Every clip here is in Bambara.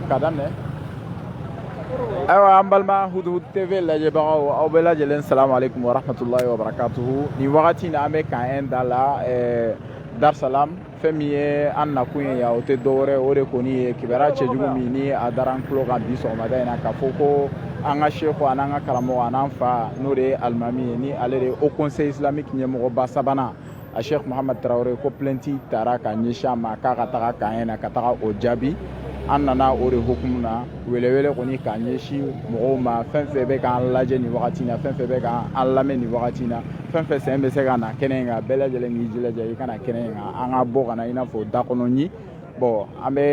kadamne awa ambalma Hudhud TV lajebagaw aw bɛɛ lajɛlen salamu alaikum wa rahmatullahi wa barakatuhu ni wagati na an bɛ kan da la Darsalam fɛn min ye an nakun ye yan o tɛ dɔwɛrɛ o de kɔni ye kibaruya cɛjugu min ni a dara an tulo kan bi sɔgɔmada in na k'a fɔ ko an ka sheku an'an ka karamɔgɔ an'an fa n'o de ye alimami ye ni ale de ye Haut Conseil islamique ɲɛmɔgɔba sabanan a Sheikh Mohamed Traoré ko plainte taara ka ɲɛsin a ma k'a ka taga kan na ka taga o jaabi an nana o de hukumu na welewele kɔni k'a ɲɛsin mɔgɔw ma fɛn fɛn bɛ k'an lajɛ nin wagati in na fɛn fɛn bɛ k'an lamɛn nin wagati in na fɛn fɛn sen bɛ se ka na kɛnɛ in kan bɛɛ lajɛlen k'i jilaja i kana kɛnɛ in kan an ka bɔ ka na i n'a fɔ dakɔnɔɲi bon an bɛ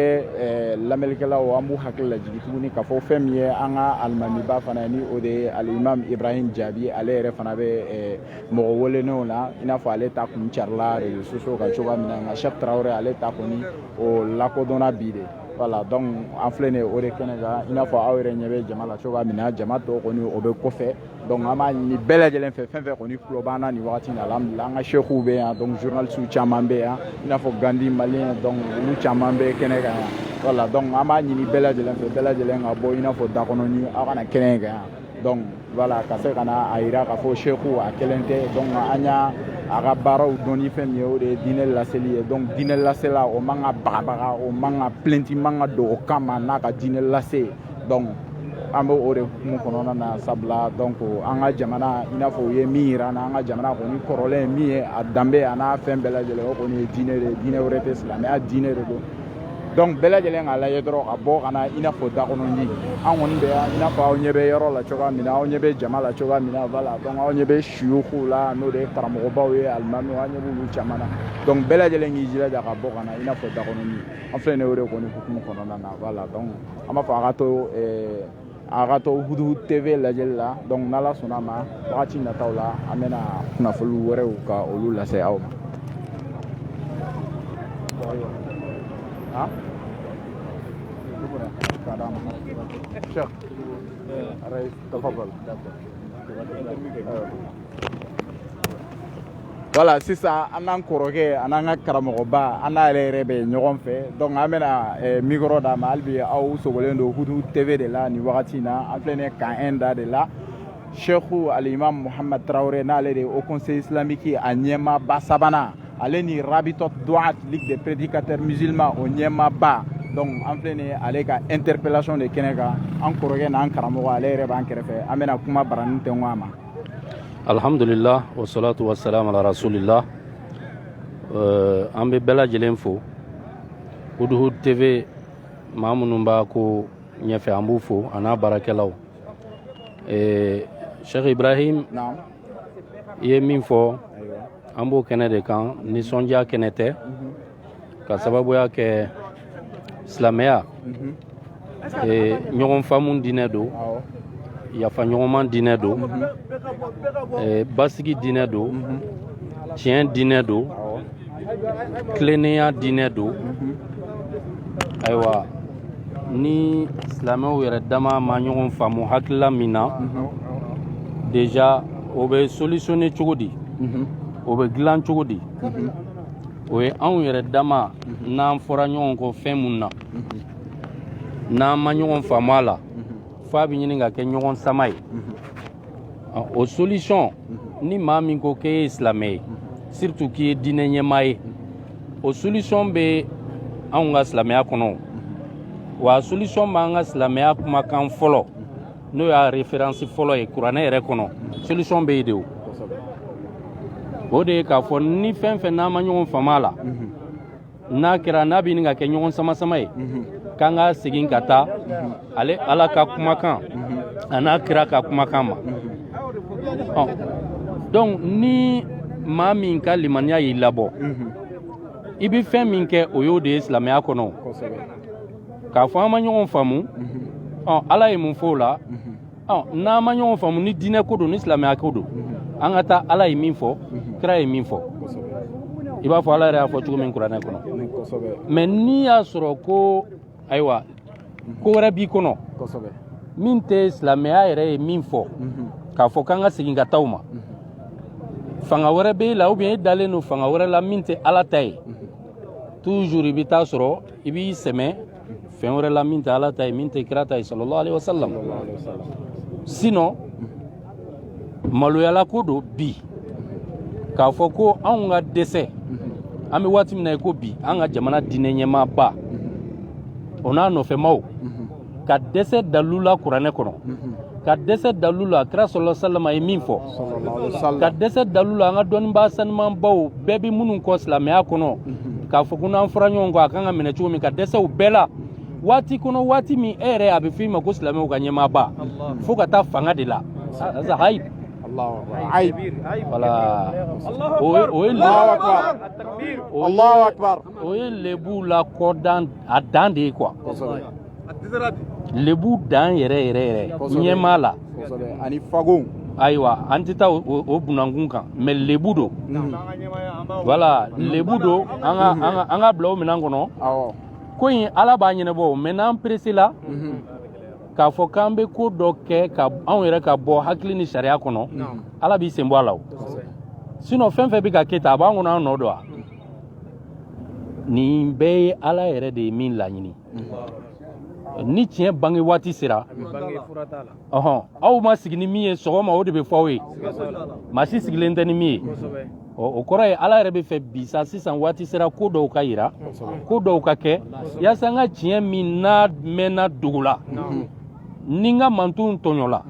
lamɛnnikɛlaw an b'u hakili lajigi tuguni k'a fɔ fɛn min ye an ka alimamiba fana ye ni o de ye alimam Ibrahim Jaabi ale yɛrɛ fana bɛ mɔgɔ welenenw na i n'a fɔ ale ta kun carila réseaux sociaux kan cogoya min na nka Cheikh Traoré ale ta kɔni o lakodɔnna bi de voilà donc an filɛ nin ye o de kɛnɛ kan i n'a fɔ aw yɛrɛ ɲɛ bɛ jama la cogoya min na jama tɔw kɔni o bɛ kɔfɛ donc an b'a ɲini bɛɛ lajɛlen fɛ fɛn fɛn kɔni tulo b'an na nin wagati in na alhamdulillah an ka seku bɛ yan donc journalistes caman bɛ yan i n'a fɔ Gandi malien donc olu caman bɛ kɛnɛ kan yan voilà donc an b'a ɲini bɛɛ lajɛlen fɛ bɛɛ lajɛlen ka bɔ i n'a fɔ dakɔnɔni aw kana kɛnɛ kan yan donc voilà ka se ka na a yira k'a fɔ seku a kelen tɛ donc an y'a a ka baaraw dɔnni fɛn min ye o de ye diinɛ laseli ye donc diinɛ lasela o man ka bagabaga o man ka plainte man ka don o kama n'a ka diinɛ lase donc an bɛ o de hukumu kɔnɔna na sabula donc an ka jamana i n'a fɔ u ye min yira an na an ka jamana kɔni kɔrɔlen ye min ye a danbe a n'a fɛn bɛɛ lajɛlen o kɔni ye diinɛ de ye diinɛ wɛrɛ tɛ silamɛya diinɛ de don donc bɛɛ lajɛlen k'a lajɛ dɔrɔn ka bɔ ka na i n'a fɔ dakɔnɔji an kɔni bɛ yan i n'a fɔ aw ɲɛ bɛ yɔrɔ la cogoya min na aw ɲɛ bɛ jama la cogoya min na voilà donc aw ɲɛ bɛ suyuku la n'o de ye karamɔgɔbaw ye alimamiw an ɲɛ b'olu caman na donc bɛɛ lajɛlen k'i jilaja ka bɔ ka na i n'a fɔ dakɔnɔji an filɛ nin ye o de kɔni hukumu kɔnɔna na voilà donc an b'a fɔ a ka to Hudhud TV lajɛli la donc n'Ala sɔnna a ma wagati nataw la an bɛna kunnafoni wɛrɛw ka olu lase aw ma. ها؟ شيخ رئيس تفضل. Voilà sisan an n'an kɔrɔkɛ an n'an ka karamɔgɔba an n'a yɛrɛ bɛ ɲɔgɔn fɛ donc an bɛna micro d'a ma hali bi aw sogolen don Hudhud TV de la nin wagati in na an filɛ nin ye kan da de la Sheikh Alimam Mohamed Traoré n'ale de ye Haut Conseil islamique a ɲɛmaaba sabanan ale ni Rabitot Douat Ligue des prédicateurs musulmans o ɲɛmaaba donc an filɛ nin ye ale ka interpellation de kɛnɛ kan an kɔrɔkɛ n'an karamɔgɔ ale yɛrɛ b'an kɛrɛfɛ an bɛna kuma barani tɛnku a ma. Alhamdulillah wa salatu wa salam ala rasulillah an bɛ bɛɛ lajɛlen fo Hudhud TV maa minnu b'a ko ɲɛfɛ an b'u fo a n'a baarakɛlaw Sheikh Ibrahim i ye min fɔ an b'o kɛnɛ de kan nisɔndiya kɛnɛ tɛ ka sababuya kɛ silamɛya ɲɔgɔn faamu diinɛ don yafa ɲɔgɔnman diinɛ don basigi diinɛ don tiɲɛ diinɛ don tilennenya diinɛ don ayiwa ni silamɛw yɛrɛ dama ma ɲɔgɔn faamu hakilila min na déjà o bɛ solutionner cogo di o bɛ dilan cogo di o ye anw yɛrɛ dama n'an fɔra ɲɔgɔn kɔ fɛn mun na n'an ma ɲɔgɔn faamu a la f'a bɛ ɲini ka kɛ ɲɔgɔn sama ye o solution ni maa min ko k'e ye silamɛ ye surtout k'i ye diinɛ ɲɛmaa ye o solution bɛ anw ka silamɛya kɔnɔ wa solution b'an ka silamɛya kumakan fɔlɔ n'o y'a référence fɔlɔ ye kuranɛ yɛrɛ kɔnɔ solution bɛ yen de o. O de ye k'a fɔ ni fɛn fɛn n'an ma ɲɔgɔn faamu a la n'a kɛra n'a bɛ ɲini ka kɛ ɲɔgɔn sama-sama ye k'an ka segin ka taa ale Ala ka kumakan a n'a kira ka kumakan ma donc ni maa min ka limaniya y'i labɔ i bɛ fɛn min kɛ o y'o de ye silamɛya kɔnɔ k'a fɔ an ma ɲɔgɔn faamu Ala ye mun fɔ o la n'an ma ɲɔgɔn faamu ni diinɛ ko don ni silamɛya ko don an ka taa Ala ye min fɔ kira ye min fɔ i b'a fɔ Ala yɛrɛ y'a fɔ cogo min kuranɛ kɔnɔ mais n'i y'a sɔrɔ ko ayiwa ko wɛrɛ b'i kɔnɔ min tɛ silamɛya yɛrɛ ye min fɔ k'a fɔ k'an ka segin ka taa o ma fanga wɛrɛ b'e la ou bien e dalen don fanga wɛrɛ la min tɛ Ala ta ye toujours i bɛ taa sɔrɔ i b'i sɛmɛ fɛn wɛrɛ la min tɛ ala ta ye min tɛ kira ta ye sallallahu alaihi wasallam sinon maloyala ko do bi k'a fɔ ko anw ka dɛsɛ an bɛ waati min na ko bi an ka jamana diinɛ ɲɛmaaba o n'a nɔfɛmaw ka dɛsɛ dalu la kuranɛ kɔnɔ ka dɛsɛ dalu la kira sallallahu alaihi wasallam ye min fɔ ka dɛsɛ dalu la an ka dɔnnibaa sanumanbaw bɛɛ bɛ minnu kɔ silamɛya kɔnɔ k'a fɔ ko n'an fɔra ɲɔgɔn kɔ a kan ka minɛ cogo min ka dɛsɛ o bɛɛ la waati kɔnɔ waati min e yɛrɛ a bɛ f'i ma ko silamɛw ka ɲɛmaaba fo ka taa fanga de la ça hayi voilà o ye lebu la kɔdan a dan de ye quoi lebu dan yɛrɛ ɲɛmaa la ani fagon ayiwa an tɛ taa o bunankun kan mais lebu do voilà lebu do an ka bila o minɛn kɔnɔ ko in ala b'a ɲɛnabɔ mais n'an pressé la k'a fɔ k'an bɛ ko dɔ kɛ ka anw yɛrɛ ka bɔ hakili ni sariya kɔnɔ ala b'i sen bɔ a la o sinon fɛn fɛn bɛ ka kɛ tan a b'an kɔnɔ an nɔ don wa nin bɛɛ ye ala yɛrɛ de ye min laɲini ni tiɲɛ bange waati sera aw ma sigi ni min ye sɔgɔma o de bɛ fɔ aw ye maa si sigilen tɛ ni min ye o kɔrɔ ye ala yɛrɛ bɛ fɛ bi sa sisan waati sera ko dɔw ka yira ko dɔw ka kɛ yaasa n ka tiɲɛ min n'a mɛnna dogo la ni n ka mantonw tɔɲɔla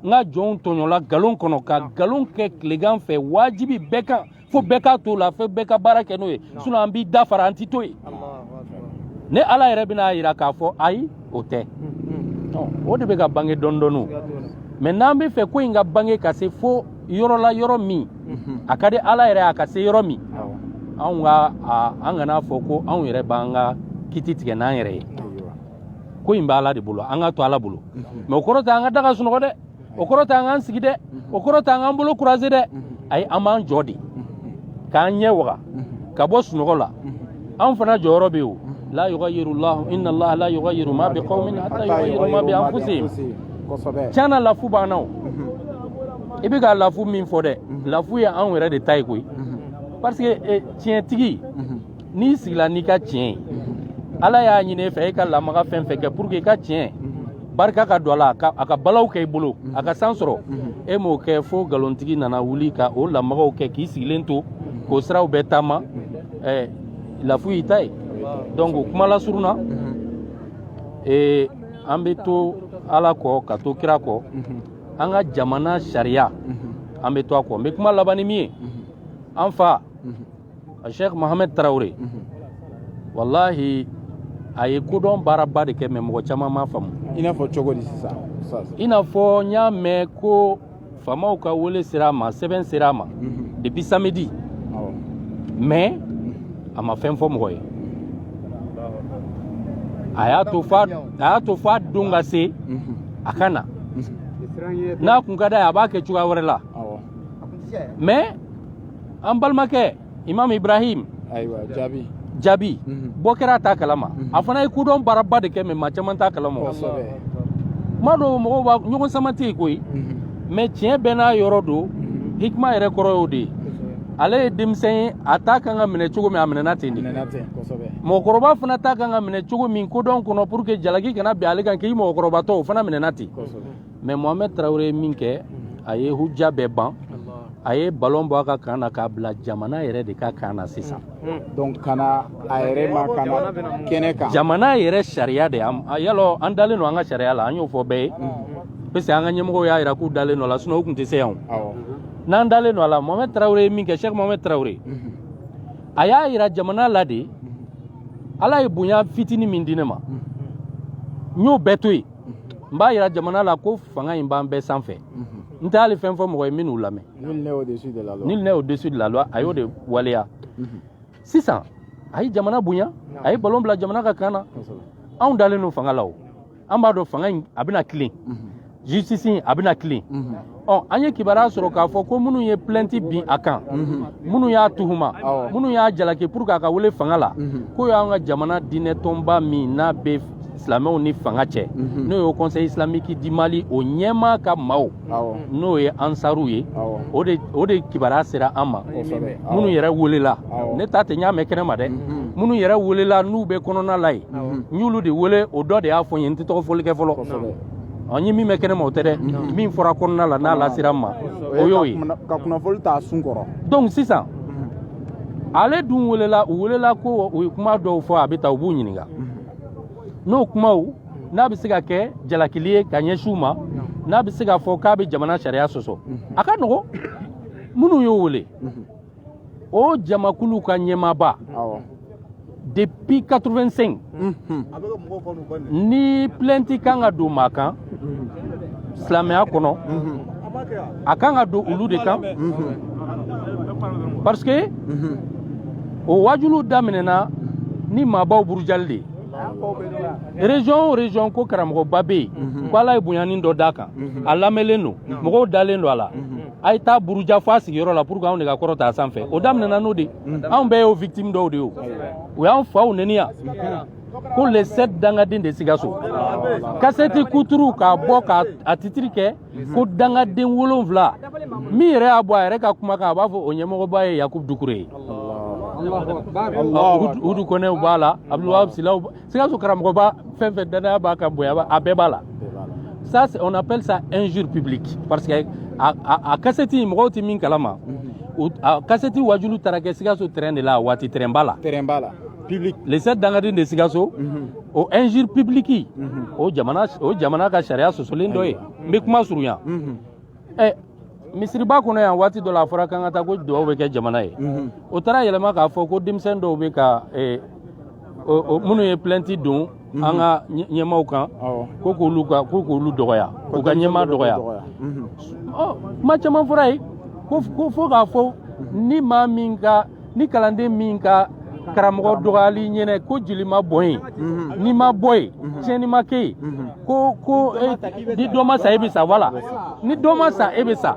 n ka jɔnw tɔɲɔla nkalon kɔnɔ ka nkalon kɛ tilegan fɛ wajibi bɛɛ kan fo bɛɛ ka to la fo bɛɛ ka baara kɛ n'o ye sinon an b'i dafara an tɛ to yen ne ala yɛrɛ bɛna yira k'a fɔ ayi o tɛ o de bɛ ka bange dɔɔni dɔɔni mais n'an bɛ fɛ ko in ka bange ka se fo yɔrɔ la yɔrɔ min a ka di ala yɛrɛ a ka se yɔrɔ min an kana fɔ ko anw yɛrɛ b'an ka kiti tigɛ n'an yɛrɛ ye ko in bɛ ala de bolo an ka to ala bolo mais o kɔrɔ tɛ an ka daga sunɔgɔ dɛ o kɔrɔ tɛ an k'an sigi dɛ o kɔrɔ tɛ an k'an bolo kuraze dɛ ayi an b'an jɔ de k'an ɲɛ waga ka bɔ sunɔgɔ la an fana jɔyɔrɔ bɛ yen o la yughayyiru Allah inna Allah la yughayyiru ma bi qawmin hatta yughayyiru ma bi anfusihim tiɲɛna lafu b'an na o i bɛ ka lafu min fɔ dɛ lafu ye anw yɛrɛ de ta ye koyi parce que tiɲɛtigi n'i sigila n'i ka tiɲɛ ye ala y'a ɲini e fɛ e ka lamaga fɛn fɛn kɛ pour que i ka tiɲɛ barika ka don a la a ka balaw kɛ i bolo a ka san sɔrɔ e m'o kɛ fo nkalonitigi nana wuli ka o lamagaw kɛ k'i sigilen to k'o siraw bɛɛ taama lafu y'i ta ye donc kuma lasurun na an bɛ to ala kɔ ka to kira kɔ an ka jamana sariya an bɛ to a kɔ n bɛ kuma laban ni min ye an fa Sheikh Mohamed Tarawele wallahi a ye kodɔn baaraba de kɛ mais mɔgɔ caman m'a faamu i n'a fɔ cogo di sisan i n'a fɔ n y'a mɛn ko faamaw ka wele sera a ma sɛbɛn sera a ma depuis samedi mais a ma fɛn fɔ mɔgɔ ye a y'a to fɔ a don ka se a ka na n'a kun ka d'a ye a b'a kɛ cogoya wɛrɛ la mais an balimakɛ Imam Ibrahim jaabi bɔ kɛra t'a kalama a fana ye kodɔn baaraba de kɛ mais maa caman t'a kalama kuma dɔw mɔgɔw b'a ɲɔgɔn sama tɛ yen koyi mais tiɲɛ bɛɛ n'a yɔrɔ don hikima yɛrɛ kɔrɔ y'o de ye ale ye denmisɛn ye a t'a kan ka minɛ cogo min a minɛna ten de mɔgɔkɔrɔba fana t'a kan ka minɛ cogo min kodɔn kɔnɔ pour que jalaki kana bin ale kan k'i mɔgɔkɔrɔbatɔ o fana minɛna ten mais Mohamed Tarawele ye min kɛ a ye hujja bɛɛ ban a ye ballon bɔ a ka kan na k'a bila jamana yɛrɛ de ka kan na sisan donc kana a yɛrɛ ma kana kɛnɛ kan jamana yɛrɛ sariya de yalɔ an dalen don an ka sariya la an y'o fɔ bɛɛ ye parce que an ka ɲɛmɔgɔw y'a jira k'u dalen don la sinon u tun tɛ se yan n'an dalen don a la Mohamed Tarawele ye min kɛ Sheikh Mohamed Tarawele a y'a jira jamana la de ala ye bonya fitinin min di ne ma n y'o bɛɛ to yen n b'a jira jamana la ko fanga in b'an bɛɛ sanfɛ n tɛ hali fɛn fɔ mɔgɔ ye min n'u lamɛn nul n'est au-dessus de la loi nul n'est au-dessus de la loi a y'o de waleya sisan a ye jamana bonya a ye ballon bila jamana ka kan na anw dalen don fanga la o an b'a dɔn fanga in a bɛna tilen justice in a bɛna tilen an ye kibaruya sɔrɔ k'a fɔ ko minnu ye plainte bin a kan minnu y'a tuhuma minnu y'a jalaki pour que a ka wele fanga la ko y'an ka jamana diinɛ tɔnba min n'a bɛ silamɛw ni fanga cɛ n'o ye o conseil islamique di Mali o ɲɛma ka maaw n'o ye ansaru ye o de kibaruya sera an ma minnu yɛrɛ welela ne ta tɛ ɲa mɛn kɛnɛ ma dɛ minnu yɛrɛ welela n'u bɛ kɔnɔna la yen n y'olu de wele o dɔ de y'a fɔ n ye n tɛ tɔgɔ fɔli kɛ fɔlɔ n ye min bɛ kɛnɛ ma o tɛ dɛ min fɔra kɔnɔna la n'a lasera n ma o y'o ye ka kunnafoli ta sun kɔrɔ donc sisan ale dun welela u welela ko u ye kuma dɔw fɔ a bɛ taa u b'u ɲininka n'o kumaw n'a bɛ se ka kɛ jalakili ye ka ɲɛsin u ma n'a bɛ se ka fɔ k'a bɛ jamana sariya sɔsɔ a ka nɔgɔn minnu y'o wele o jamakulu ka ɲɛmaaba depuis 85 ni plainte kan ka don maa kan silamɛya kɔnɔ a kan ka don olu de kan parce que o wajulu daminɛna ni maabaw burujali de région o région ko karamɔgɔba bɛ yen ko ala ye bonyanin dɔ d'a kan a lamɛnlen don mɔgɔw dalen don a la a ye taa buruja fɔ a sigiyɔrɔ la pour que anw de ka kɔrɔta a sanfɛ o daminɛna n'o de anw bɛɛ y'o victime dɔw de ye o y'an faw neni yan ko les 7 dangaden de Sikaso kasɛti kuturu k'a bɔ k'a titiri kɛ ko dangaden 7 min yɛrɛ y'a bɔ a yɛrɛ ka kumakan a b'a fɔ o ɲɛmɔgɔba ye Yakubu Dukure ye Udu Kɔnɛw b'a la Abdulwahab Silaw Sikaso karamɔgɔba fɛn fɛn danaya b'a ka bonya a bɛɛ b'a la ça on appelle ça injure publique parce que a kasɛti mɔgɔw tɛ min kalama a kasɛti wajulu taara kɛ Sikaso terrain de la waati terrain b'a la public les 7 dangaden de Sikaso o injure publique o jamana ka sariya sɔsɔlen dɔ ye n bɛ kuma surunya misiriba kɔnɔ yan waati dɔ la a fɔra k'an ka taa ko duwawu bɛ kɛ jamana ye o taara yɛlɛma k'a fɔ ko denmisɛn dɔw bɛ ka minnu ye plainte don an ka ɲɛmaw kan ko k'olu dɔgɔya k'u ka ɲɛma dɔgɔya kuma caman fɔra yen ko fo k'a fɔ ni kalanden min ka karamɔgɔ dɔgɔyali ɲɛnɛ ko jeli ma bɔ yen n'i ma bɔ yen tiɲɛni ma kɛ yen ko ni dɔ ma sa e bɛ sa voilà ni dɔ ma sa e bɛ sa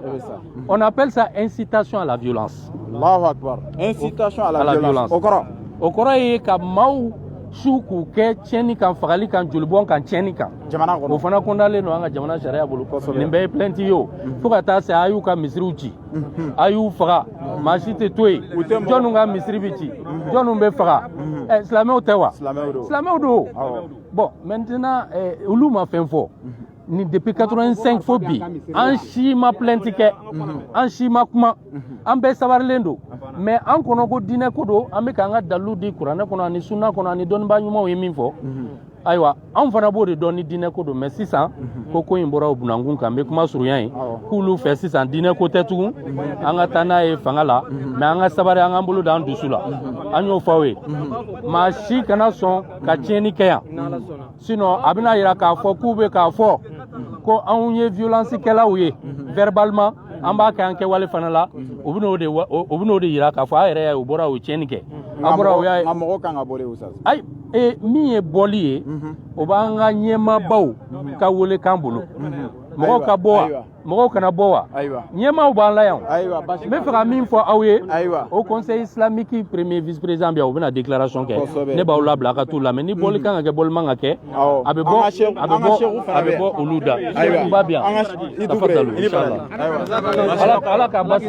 on appelle ça incitation à la violence. Allahu Akbar. Incitation à la violence. O kɔrɔ ye ka maaw su k'u kɛ tiɲɛni kan fagali kan jolibɔn kan tiɲɛni kan jamana kɔnɔ o fana kɔndalen don an ka jamana sariya bolo nin bɛɛ ye plainte ye o fo ka taa se a y'u ka misiriw ci a y'u faga maa si tɛ to yen jɔnniw ka misiri bɛ ci jɔnniw bɛ faga silamɛw tɛ wa silamɛw don bon maintenant olu ma fɛn fɔ ni depuis 85 fo bi an si ma plainte kɛ an si ma kuma an bɛɛ sabarilen don mais an kɔnɔ ko diinɛ ko don an bɛ k'an ka dalilu di kuranɛ kɔnɔ ani sunna kɔnɔ ani dɔnnibaa ɲumanw ye min fɔ ayiwa anw fana b'o de dɔn ni diinɛ ko don mais sisan ko in bɔra o bunankun kan n bɛ kuma surunya ye k'olu fɛ sisan diinɛ ko tɛ tugun an ka taa n'a ye fanga la mais an ka sabari an k'an bolo d'an dusu la an y'o fɔ aw ye maa si kana sɔn ka tiɲɛni kɛ yan sinon a bɛna yira k'a fɔ k'u bɛ k'a fɔ ko anw ye violence kɛlaw ye verbalement an b'a kɛ an kɛwale fana la u bɛn'o de yira k'a fɔ a yɛrɛ u bɔra o tiɲɛni kɛ a bɔra o y'a ye mɔgɔ kan ka bɔ de o sa ayi min ye bɔli ye o b'an ka ɲɛmaabaw ka wele kan bolo mɔgɔw ka bɔ wa mɔgɔw kana bɔ wa ɲɛmaaw b'an la yan n bɛ fɛ ka min fɔ aw ye o conseil islamique premier vice président bɛ yan u bɛna déclaration kɛ ne b'aw labila a ka t'u lamɛn ni bɔli kan ka kɛ bɔli man ka kɛ a bɛ bɔ olu da ba bi yan tafadalu inchallah ala ka basi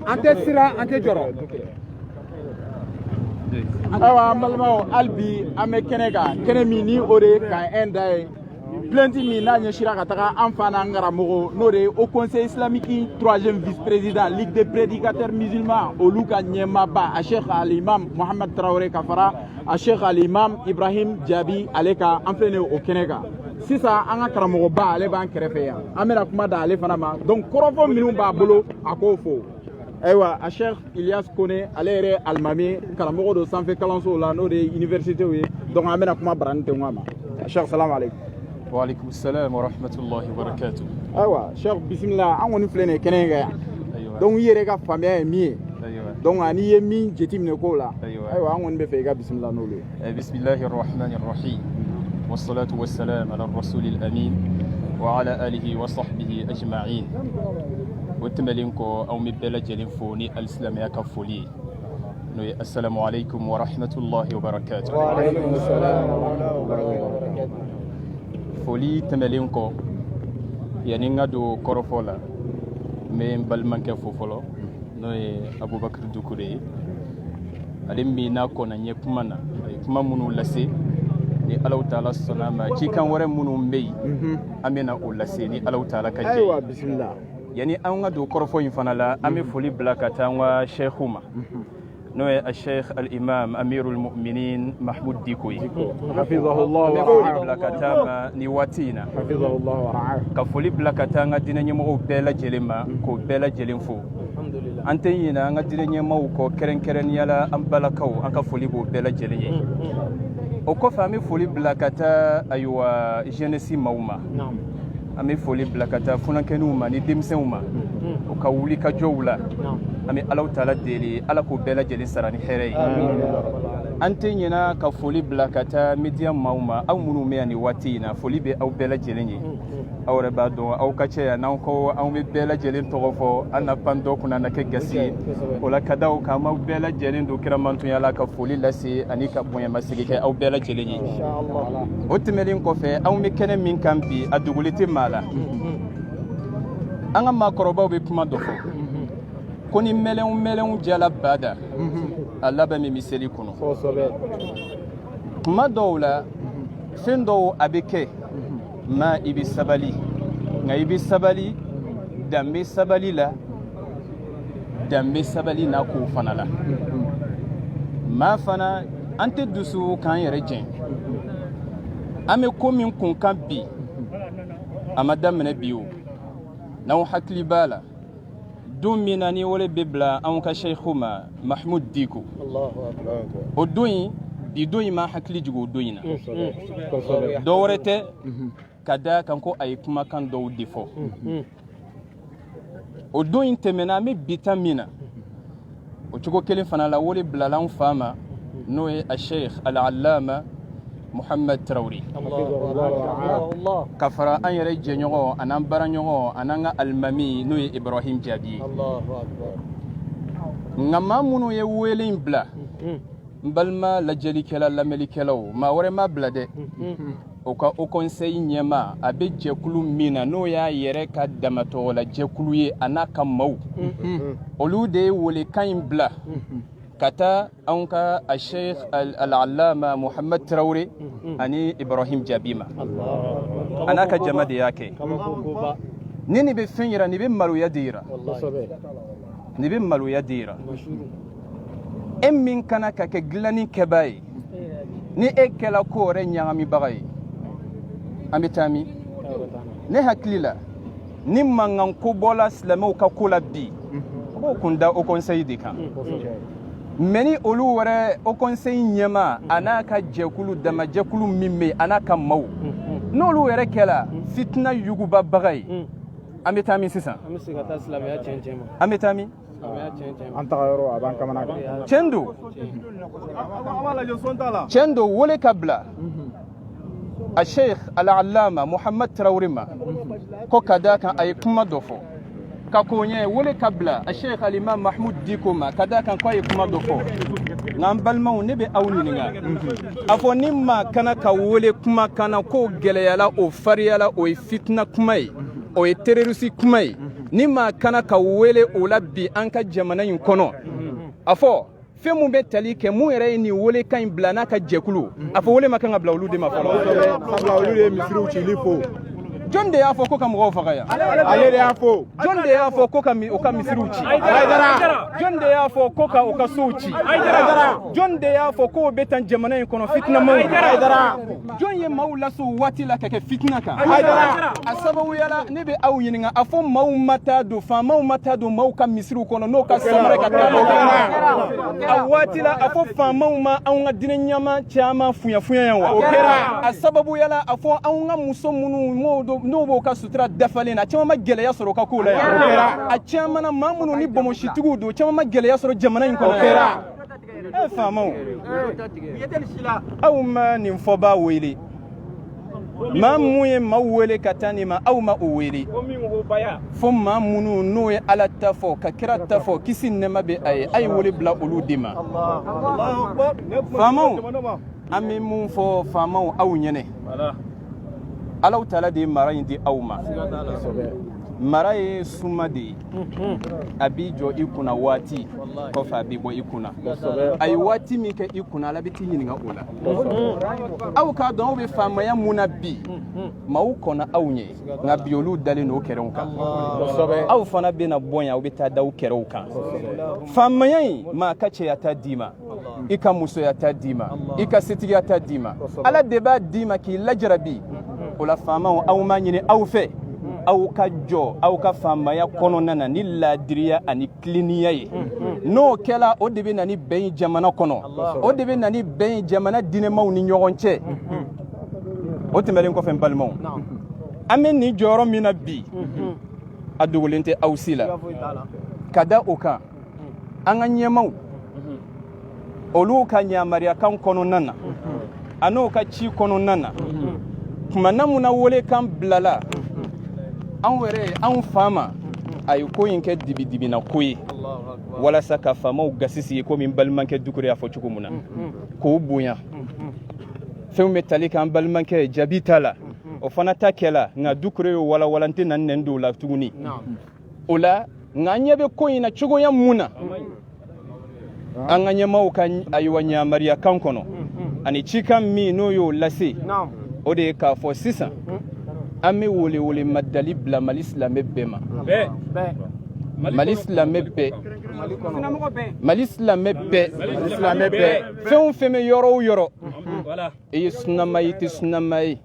an tɛ siran an tɛ jɔrɔ ayiwa an balimaw hali bi an bɛ kɛnɛ kan kɛnɛ min ni o de ye kan un da ye plainte min n'a ɲɛsira ka taga an fa n'an karamɔgɔ n'o de ye au conseil islamique 3e vice président ligue des prédicateurs musulmans olu ka ɲɛmaaba a cheikh al-imam Mohamed Traoré ka fara a cheikh al-imam Ibrahim Jabi ale ka an filɛ nin ye o kɛnɛ kan sisan an ka karamɔgɔba ale b'an kɛrɛfɛ yan an bɛna kuma da ale fana ma donc kɔrɔfɔ minnu b'a bolo a k'o fɔ ayiwa a cheikh Ilyas Kone ale yɛrɛ alimami karamɔgɔ don sanfɛ kalansow la n'o de ye universitéw ye donc an bɛna kuma barani tɛ ŋa ma cheikh salamu aleykum. Waalaikum salam wa rahmatullahi wa barakatuh. Ayiwa cheikh bisimila an kɔni filɛ nin ye kɛnɛ in kan yan donc i yɛrɛ ka faamuya ye min ye donc ani ye min jateminɛ kow la ayiwa an kɔni bɛ fɛ i ka bisimila n'olu ye. Bismillahir rahmanir rahim wassalatu wassalam ala rasulil amin wa ala alihi wa sahbihi ajma'in. O tɛmɛlen kɔ anw bɛ bɛɛ lajɛlen fo ni alisilamɛya ka foli ye assalamu alaikum wa rahmatullahi wa barakatuh. Wa alaikum assalam wa rahmatullahi wa barakatuh. Foli tɛmɛlen kɔ yani n ka don kɔrɔfɔ la n bɛ n balimakɛ fo fɔlɔ n'o ye Abubakar Dukure ye ale min n'a kɔnna n ye kuma na a ye kuma minnu lase ni Alahu Taala sɔnna a ma cikan wɛrɛ minnu bɛ yen an bɛna o lase ni Alahu Taala ka jɛ Ayiwa bisimila. yani an ka don kɔrɔfɔ in fana la an bɛ foli bila ka taa an ka sheikhu ma n'o ye Sheikh al-Imam Amirul Mu'minin Mahmoud Diko ye Hafizahullah wa foli ra'ah. bila ka taa ma ni waati in na Hafizahullah wa ra'ah. ka foli bila ka taa an ka diinɛ ɲɛmɔgɔw bɛɛ lajɛlen ma k'o bɛɛ lajɛlen fo an tɛ ɲinɛ an ka diinɛ ɲɛmɔgɔw kɔ kɛrɛnkɛrɛnnenya la an balakaw an ka foli b'o bɛɛ lajɛlen ye o kɔfɛ an bɛ foli bila ka taa ayiwa jeunesse maaw ma an bɛ foli bila ka taa funankɛniw ma ni denmisɛnw ma o ka wuli ka jɔw la an bɛ Alahu Taala deli Ala k'o bɛɛ lajɛlen sara ni hɛrɛ ye an tɛ ɲinɛ ka foli bila ka taa media maaw ma aw minnu bɛ yan nin waati in na foli bɛ aw bɛɛ lajɛlen ye aw yɛrɛ b'a dɔn aw ka cɛ yan n'aw ko anw bɛ bɛɛ lajɛlen tɔgɔ fɔ an na pan dɔ kunna na kɛ gasi ye o la ka d'aw kan aw bɛɛ lajɛlen don kiramantonya la ka foli lase ani ka bonyamasegin kɛ aw bɛɛ lajɛlen ye o tɛmɛnen kɔfɛ anw bɛ kɛnɛ min kan bi a dogoli tɛ maa la an ka maakɔrɔbaw bɛ kuma dɔ fɔ ko ni mɛlɛnw jala bada a labɛn min bɛ seli kɔnɔ kuma dɔw la fɛn dɔw a bɛ kɛ ma i bɛ sabali nka i bɛ sabali danbe sabali la danbe sabali n'a kow fana la maa fana an tɛ dusu k'an yɛrɛ jɛn an bɛ ko min kun kan bi a ma daminɛ bi o n'anw hakili b'a la don min na ni wale bɛ bila anw ka sheikhu ma Mahmoud Diko o don in bi don in ma hakili jigin o don in na dɔ wɛrɛ tɛ ka da kan ko a ye kumakan dɔw de fɔ o don in tɛmɛna an bɛ bita min na o cogo kelen fana la wale bilala anw fa ma n'o ye a Sheikh al-Allama Muhammad Traore ka fara an yɛrɛ jɛɲɔgɔn an'an baaraɲɔgɔn an'an ka alimami n'o ye Ibrahim Jaabi ye nka maa minnu ye wele in bila n balima lajɛlikɛla lamɛnlikɛlaw maa wɛrɛ ma bila dɛ o ka o conseil ɲɛma a bɛ jɛkulu min na n'o y'a yɛrɛ ka damatɔgɔla jɛkulu ye a n'a ka maaw olu de ye welekan in bila ka taa anw ka a Sheikh al-Allama Muhammad Traore ani Ibrahim Jaabi ma a n'a ka jama de y'a kɛ ni nin bɛ fɛn yira nin bɛ maloya de yira nin bɛ maloya de yira e min kana ka kɛ dilanni kɛbaa ye ni e kɛla ko wɛrɛ ɲagamibaga ye an bɛ taa min ne hakili la ni mankan ko bɔla silamɛw ka ko la bi o b'o kun da o conseil de kan mais ni olu wɛrɛ o conseil ɲɛma a n'a ka jɛkulu dama jɛkulu min bɛ yen a n'a ka maaw n'olu yɛrɛ kɛla fitina yugubabaga ye an bɛ taa min sisan an bɛ taa min An taga yɔrɔ a b'an kamana gan. tiɲɛ don wele ka bila a Sheikh al-Allama Muhammad Traore ma ko ka da kan a ye kuma dɔ fɔ ka ko ɲɛ wele ka bila a Sheikh al-Imam Mahmoud Diko ma ka da kan ko a ye kuma dɔ fɔ nka n balimaw ne bɛ aw ɲininka a fɔ ni maa kana ka wele kuma kana ko gɛlɛyala o fariyala o ye fitina kuma ye o ye terroriste kuma ye ni maa kana ka wele o la bi an ka jamana in kɔnɔ a fɔ fɛn mun bɛ tali kɛ mun yɛrɛ ye nin wele kan in bila n'a ka jɛkulu a fɔ wele ma kan ka bila olu de ma fɔlɔ Sabula olu de ye misiriw cili fo. jɔn de y'a fɔ ko ka mɔgɔw faga yan Ale de y'a fo. jɔn de y'a fɔ ko ka o ka misiriw ci jɔn de y'a fɔ ko ka o ka sow ci jɔn de y'a fɔ ko o bɛ tan jamana in kɔnɔ fitinamaw jɔn ye maaw lase o waati la ka kɛ fitina kan a sababuyala ne bɛ aw ɲininka a fɔ maaw ma taa don faamaw ma taa don maaw ka misiriw kɔnɔ n'o ka samara ka taa a waati la a fɔ faamaw ma anw ka diinɛ ɲɛma caman fuɲafuɲa yan wa a sababuyala a fɔ anw ka muso minnu n'o b'o ka sutura dafalen na a caman ma gɛlɛya sɔrɔ o ka kow la yan a caman na maa minnu ni bɔnbɔnsitigiw don caman ma gɛlɛya sɔrɔ jamana in kɔnɔ faamaw aw ma nin fɔbaa wele ma mun ye ma wele ka taa nin ma aw ma o wele fo maa minnu n'o ye ala ta fɔ ka kira ta fɔ kisi nɛɛma bɛ a ye wele bila olu de ma faamaw an bɛ mun fɔ faamaw aw ɲɛnɛ alaw taala de ye mara in di aw ma mara ye suma de ye a b'i jɔ i kunna waati kɔfɛ a b'i bɔ i kunna a ye waati min kɛ i kunna ala bɛ t'i ɲininka o la aw k'a dɔn aw bɛ faamaya mun na bi maaw kɔnɔ aw ɲɛ nka bi olu dalen don o kɛrɛw kan aw fana bɛna bɔ yan aw bɛ taa da o kɛrɛw kan faamaya in maa ka cɛya ta d'i ma i ka musoya ta d'i ma i ka setigiya ta d'i ma ala de b'a d'i ma k'i lajarabi o la faamaw aw m'a ɲini aw fɛ aw ka jɔ aw ka faamaya kɔnɔna na ni laadiriya ani kiliniya ye n'o kɛla o de bɛ na ni bɛn jamana kɔnɔ o de bɛ na ni bɛn jamana diinɛmaw ni ɲɔgɔn cɛ o tɛmɛlen kɔfɛ n balimaw an bɛ nin jɔyɔrɔ min na bi a dogolen tɛ aw si la ka da o kan an ka ɲɛmaw olu ka yamariyakan kɔnɔna na a n'o ka ci kɔnɔna na tuma na mun na welekan bilala anw yɛrɛ anw faama a ye ko in kɛ dibidibina ko ye walasa ka faamaw gasi sigi komi n balimakɛ dukure y'a fɔ cogo min na k'o bonya fɛnw bɛ tali k'an balimakɛ jaabi t'a la o fana ta kɛla nka dukure y'o walawala n tɛ na nɛn don o la tuguni o la nka an ɲɛ bɛ ko in na cogoya mun na an ka ɲɛmaaw ka ayiwa ɲamariyakan kɔnɔ ani cikan min n'o y'o lase o de ye k'a fɔ sisan an bɛ wele madali bila mali silamɛ bɛɛ ma mali silamɛ bɛɛ fɛn o fɛn bɛ yɔrɔ o yɔrɔ i ye sunama ye i tɛ sunama ye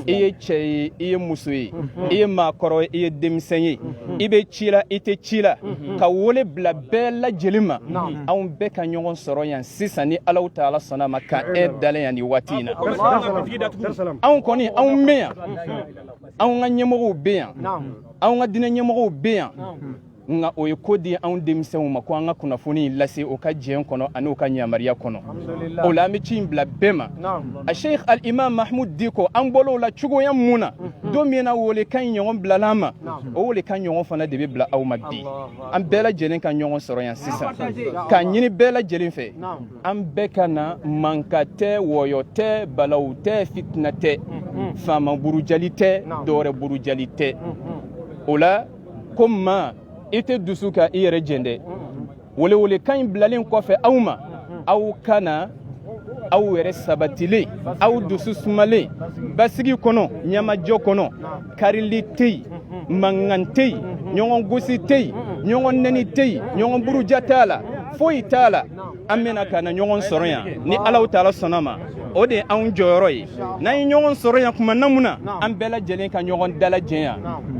i ye cɛ ye i ye muso ye i ye maakɔrɔ ye i ye denmisɛn ye i bɛ ci la i tɛ ci la ka wele bila bɛɛ lajɛlen ma anw bɛɛ ka ɲɔgɔn sɔrɔ yan sisan ni Alahu Taala sɔnna a ma ka dalen yan nin waati in na anw kɔni anw bɛ yan anw ka ɲɛmɔgɔw bɛ yan anw ka diinɛ ɲɛmɔgɔw bɛ yan nka o ye ko di anw denmisɛnw ma ko an ka kunnafoni in lase o ka jɛn kɔnɔ ani o ka ɲamariya kɔnɔ o la an bɛ ci in bila bɛɛ ma a Sheikh Al-Imam Mahmud Diko an bɔra o la cogoya mun na don min na welekan in ɲɔgɔn bilala an ma o welekan ɲɔgɔn fana de bɛ bila aw ma bi an bɛɛ lajɛlen ka ɲɔgɔn sɔrɔ yan sisan k'a ɲini bɛɛ lajɛlen fɛ an bɛɛ ka na manka tɛ wɔyɔ tɛ balawu tɛ fitina tɛ faama burujali tɛ dɔwɛrɛ burujali tɛ o la ko maa i tɛ dusu ka i yɛrɛ jɛn dɛ welewelekan in bilalen kɔfɛ aw ma aw kana aw yɛrɛ sabatilen aw dusu sumalen basigi kɔnɔ ɲamajɔ kɔnɔ karili tɛ yen mankan tɛ yen ɲɔgɔn gosi tɛ yen ɲɔgɔn nɛni tɛ yen ɲɔgɔn buruja t'a la foyi t'a la an bɛna ka na ɲɔgɔn sɔrɔ yan ni Alahu Taala sɔnna ma o de ye anw jɔyɔrɔ ye n'an ye ɲɔgɔn sɔrɔ yan tuma na mun na an bɛɛ lajɛlen ka ɲɔgɔn dalajɛ yan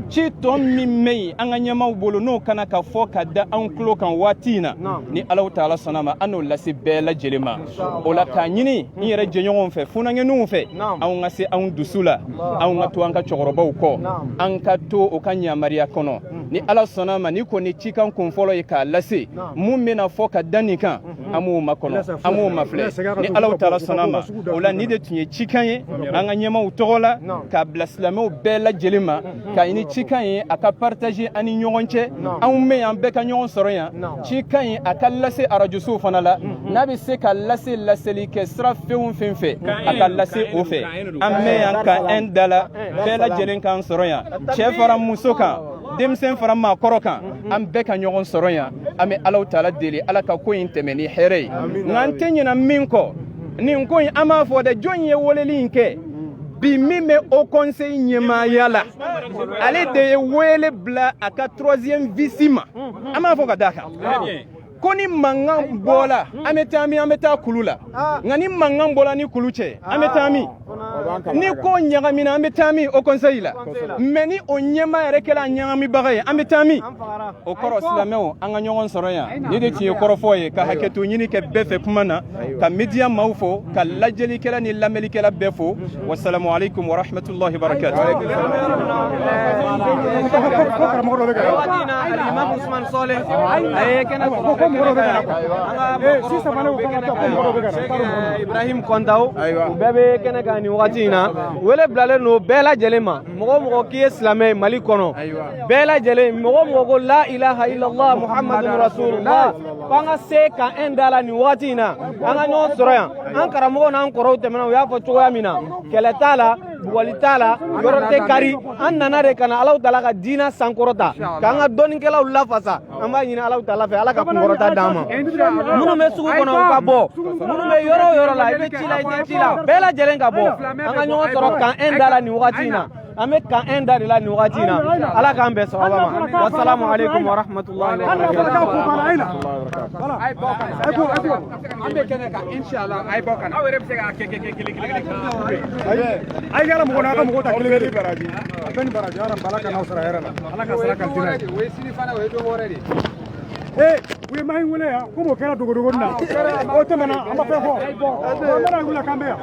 ci tɔ min bɛ yen an ka ɲɛmaaw bolo n'o kana ka fɔ ka da anw tulo kan waati in na ni Alahu Taala sɔnna ma an n'o lase bɛɛ lajɛlen ma o la k'a ɲini n yɛrɛ jɛɲɔgɔnw fɛ funankɛninw fɛ anw ka se anw dusu la anw ka to an ka cɛkɔrɔbaw kɔ an ka to o ka yamariya kɔnɔ ni Ala sɔnna ma ni kɔni cikan kun fɔlɔ ye k'a lase mun bɛna fɔ ka da nin kan an b'o makɔnɔ an b'o mafilɛ ni Alahu Taala sɔnna ma o la ni de tun ye cikan ye an ka ɲɛmaaw tɔgɔ la k'a bila silamɛw bɛɛ lajɛlen ma k'a ɲini cikan ye a ka partager an ni ɲɔgɔn cɛ anw bɛ yan bɛɛ ka ɲɔgɔn sɔrɔ yan cikan ye a ka lase arajosow fana la n'a bɛ se ka lase laseli kɛ sira fɛn o fɛn fɛ a ka lase o fɛ an bɛ yan ka un da la bɛɛ lajɛlen k'an sɔrɔ yan cɛ fara muso kan denmisɛn fara maakɔrɔ kan an bɛɛ ka ɲɔgɔn sɔrɔ yan an bɛ Alahu Taala deli Ala ka ko in tɛmɛ ni hɛrɛ ye nka an tɛ ɲinɛ min kɔ nin ko in an b'a fɔ dɛ jɔn ye weleli in kɛ bi min bɛ Haut Conseil ɲɛmaaya la ale de ye wele bila a ka 3e vice ma an b'a fɔ ka d'a kan ko ni mankan bɔla an bɛ taa min an bɛ taa kulu la nka ni mankan bɔla ni kulu cɛ an bɛ taa min ni ko ɲagamina an bɛ taa min Haut Conseil la mɛ ni o ɲɛmaa yɛrɛ kɛra ɲagamibaga ye an bɛ taa min o kɔrɔ silamɛw an ka ɲɔgɔn sɔrɔ yan ni de tun ye kɔrɔfɔ ye ka hakɛto ɲini kɛ bɛɛ fɛ kuma na ka media maaw fo ka lajɛlikɛla ni lamɛnlikɛla bɛɛ fo wasalamu alaikum wa rahmatullahi wa barakatuh Ibrahim Kondaw bɛɛ bɛ kɛnɛ kan ni wagati wagati in na wele bilalen no bɛɛ lajɛlen ma mɔgɔ mɔgɔ k'i ye silamɛ Mali kɔnɔ bɛɛ lajɛlen mɔgɔ mɔgɔ ko la ilaha illallah muhammadun rasulullah f'an ka se ka en da la nin wagati in na an ka ɲɔgɔn sɔrɔ yan an karamɔgɔ n'an kɔrɔw tɛmɛna u y'a fɔ cogoya min na kɛlɛ t'a la bugɔli t'a la yɔrɔ tɛ kari an nana de ka na Alahu Taala ka diinɛ sankɔrɔta k'an ka dɔnnikɛlaw lafasa an b'a ɲini Alahu Taala fɛ Ala ka kunkɔrɔta d'an ma minnu bɛ sugu kɔnɔ u ka bɔ minnu bɛ yɔrɔ o yɔrɔ la i bɛ ci la i tɛ ci la bɛɛ lajɛlen ka bɔ an ka ɲɔgɔn sɔrɔ kan en da la nin wagati in na an bɛ kan en da de la nin wagati in na Ala k'an bɛn sababa ma wassalamu alaikum wa rahmatullahi wa barakatuh an bɛ kɛnɛ kan inshallah ay bɔ kana aw yɛrɛ bɛ se ka kɛ kelen ay yala mɔgɔ n'a ka mɔgɔ ta kelen kelen baraji a bɛ ni baraji ala bala kana sara yɛrɛ la ala ka sara kan tira o ye sini fana o ye don wɛrɛ de u ye mahi wele yan ko m'o kɛra dogodogo na o tɛmɛna an ma fɛn fɔ an bɛna wuli k'an bɛ yan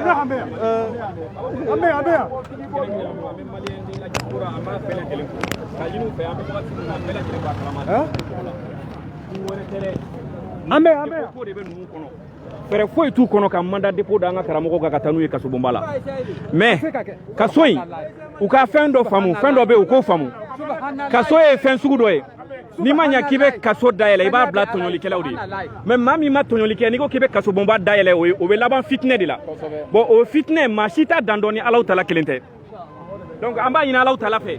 an bɛ yan an bɛ yan an bɛ yan an bɛ yan fɛrɛ foyi t'u kɔnɔ ka mandat dépôt da an ka karamɔgɔw kan ka taa n'u ye kasobonba la mais kaso in u ka fɛn dɔ faamu fɛn dɔ bɛ yen u k'o faamu kaso ye fɛn sugu dɔ ye n'i ma ɲɛ k'i bɛ kaso dayɛlɛ i b'a bila tɔɲɔlikɛlaw de ye mais maa min ma tɔɲɔli kɛ n'i ko k'i bɛ kasobonba dayɛlɛ o bɛ laban fitinɛ de la bon o fitinɛ maa si t'a dan dɔn ni Alahu Taala kelen tɛ donc an b'a ɲini Alahu Taala fɛ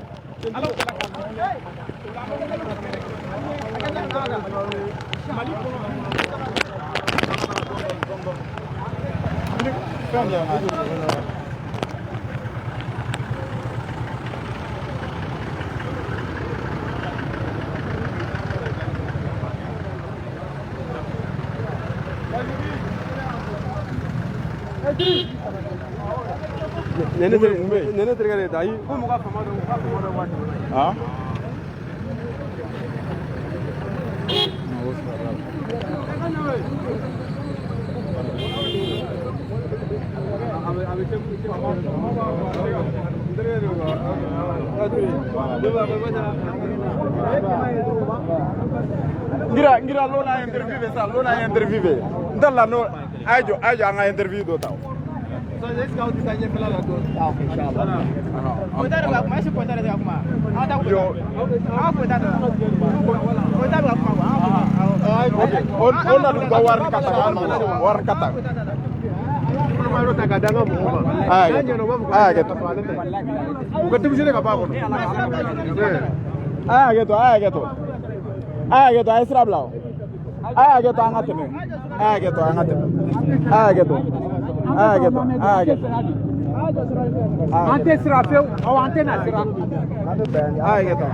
nene terkait ayi ko muka fama dɔn waati ah ngira lona interview sa lona interview ndalla no ajo anga interview do taw so let's go to sanye fela do inshallah poder ba mais poder de alguma ada ko poder ba kuma on do war kata maro ta kadanga mo ba gitu uga tibisire ka ba ko gitu ay srablaw gitu angatene gitu angatene gitu ante srafeu او ante na sra gitu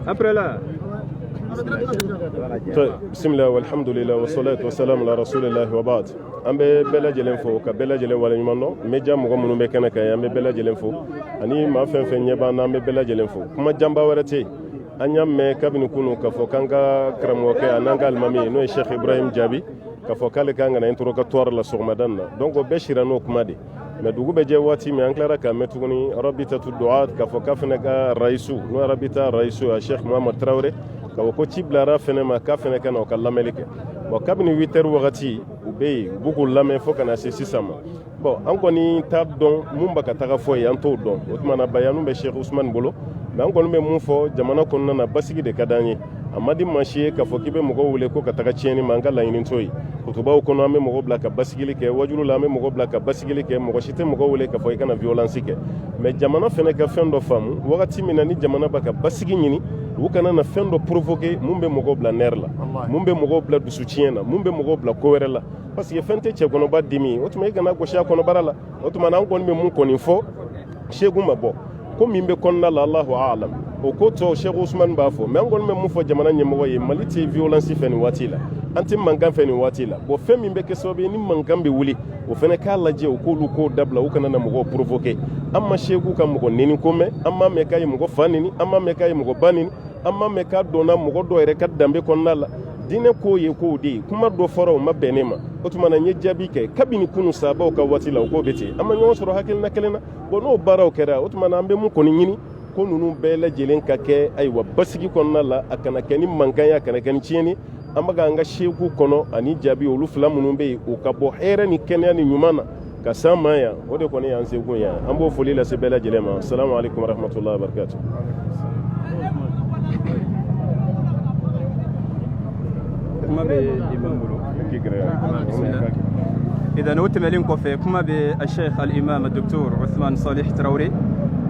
après là bismillah walhamdulillah wassalatu wassalamu ala rasulillah wa ba'd an bɛ bɛɛ lajɛlen fo ka bɛɛ lajɛlen waleɲuman dɔn media mɔgɔ minnu bɛ kɛnɛ kan an bɛ bɛɛ lajɛlen fo ani maa fɛn fɛn ɲɛ b'an na an bɛ bɛɛ lajɛlen fo kuma janba wɛrɛ tɛ yen an y'a mɛn kabini kunu k'a fɔ k'an ka karamɔgɔkɛ a n'an ka alimami n'o ye Sheikh Ibrahim Jaabi k'a fɔ k'ale kan ka na interrogatoire la sɔgɔmadan na donc o bɛɛ sira n'o kuma de mais dugu bɛ jɛ waati min an tilara k'a mɛn tuguni rabitatu du'at k'a fɔ k'a fɛnɛ ka raisu n'o ye rabita raisu a Sheikh Muhammad Traoré k'a fɔ ko ci bilara fɛnɛ ma k'a fɛnɛ ka na o ka lamɛnli kɛ bon kabini 8 heures wagati u bɛ yen u b'u k'u lamɛn fo ka na se sisan ma bon an kɔni t'a dɔn mun bɛ ka taga fɔ yen an t'o dɔn o tuma na bayanu bɛ Sheikh Ousmane bolo mais an kɔni bɛ mun fɔ jamana kɔnɔna na basigi de ka d'an ye a ma di maa si ye k'a fɔ k'i bɛ mɔgɔw wele ko ka taga tiɲɛni ma an ka laɲini t'o ye kutubaw kɔnɔ an bɛ mɔgɔw bila ka basigili kɛ wajulu la an bɛ mɔgɔw bila ka basigili kɛ mɔgɔ si tɛ mɔgɔw wele k'a fɔ i kana violence kɛ mais jamana fɛnɛ ka fɛn dɔ faamu wagati min na ni jamana b'a ka basigi ɲini u kana na fɛn dɔ provoquer mun bɛ mɔgɔw bila nerf la mun bɛ mɔgɔw bila dusu tiɲɛ na mun bɛ mɔgɔw bila ko wɛrɛ la parce que fɛn tɛ cɛ kɔnɔba dimi o tuma i kana gosi a kɔnɔbara la o tuma na an kɔni bɛ mun kɔni fɔ sheegu ma bɔ ko min bɛ kɔnɔna la Allahu a'lam o ko tɔ Sheikh Usman b'a fɔ mais an kɔni bɛ mun fɔ jamana ɲɛmɔgɔ ye Mali tɛ violence fɛ nin waati la an tɛ mankan fɛ nin waati la bon fɛn min bɛ kɛ sababu ye ni mankan bɛ wuli o fana k'a lajɛ o k'olu kow dabila u kana na mɔgɔw provoquer an ma sheegu ka mɔgɔ neni ko mɛn an m'a mɛn k'a ye mɔgɔ fa neni an m'a mɛn k'a ye mɔgɔ ba neni an m'a mɛn k'a dɔnna mɔgɔ dɔ yɛrɛ ka danbe kɔnɔna la diinɛ k'o ye k'o de ye kuma dɔ fɔra o ma bɛn ne ma o tuma na n ye jaabi kɛ kabini kunu sabaw ka waati la o k'o bɛ ten an ma ɲɔgɔn sɔrɔ hakilina kelen na bon n'o baaraw kɛra o tuma na an bɛ mun kɔni ɲini ko ninnu bɛɛ lajɛlen ka kɛ ayiwa basigi kɔnɔna la a kana kɛ ni mankan ye a kana kɛ ni tiɲɛni an bɛ k'an ka seeku kɔnɔ ani jaabi olu fila minnu bɛ yen o ka bɔ hɛrɛ ni kɛnɛya ni ɲuman na ka s'an ma yan o de kɔni y'an seko yan an b'o foli lase bɛɛ lajɛlen ma salamu alaikum warahmatullahi wabarakatuh. kuma bɛ imam bolo idan o tɛmɛlen kɔfɛ kuma bɛ Sheikh al-Imam Dr. Uthman Salih Traoré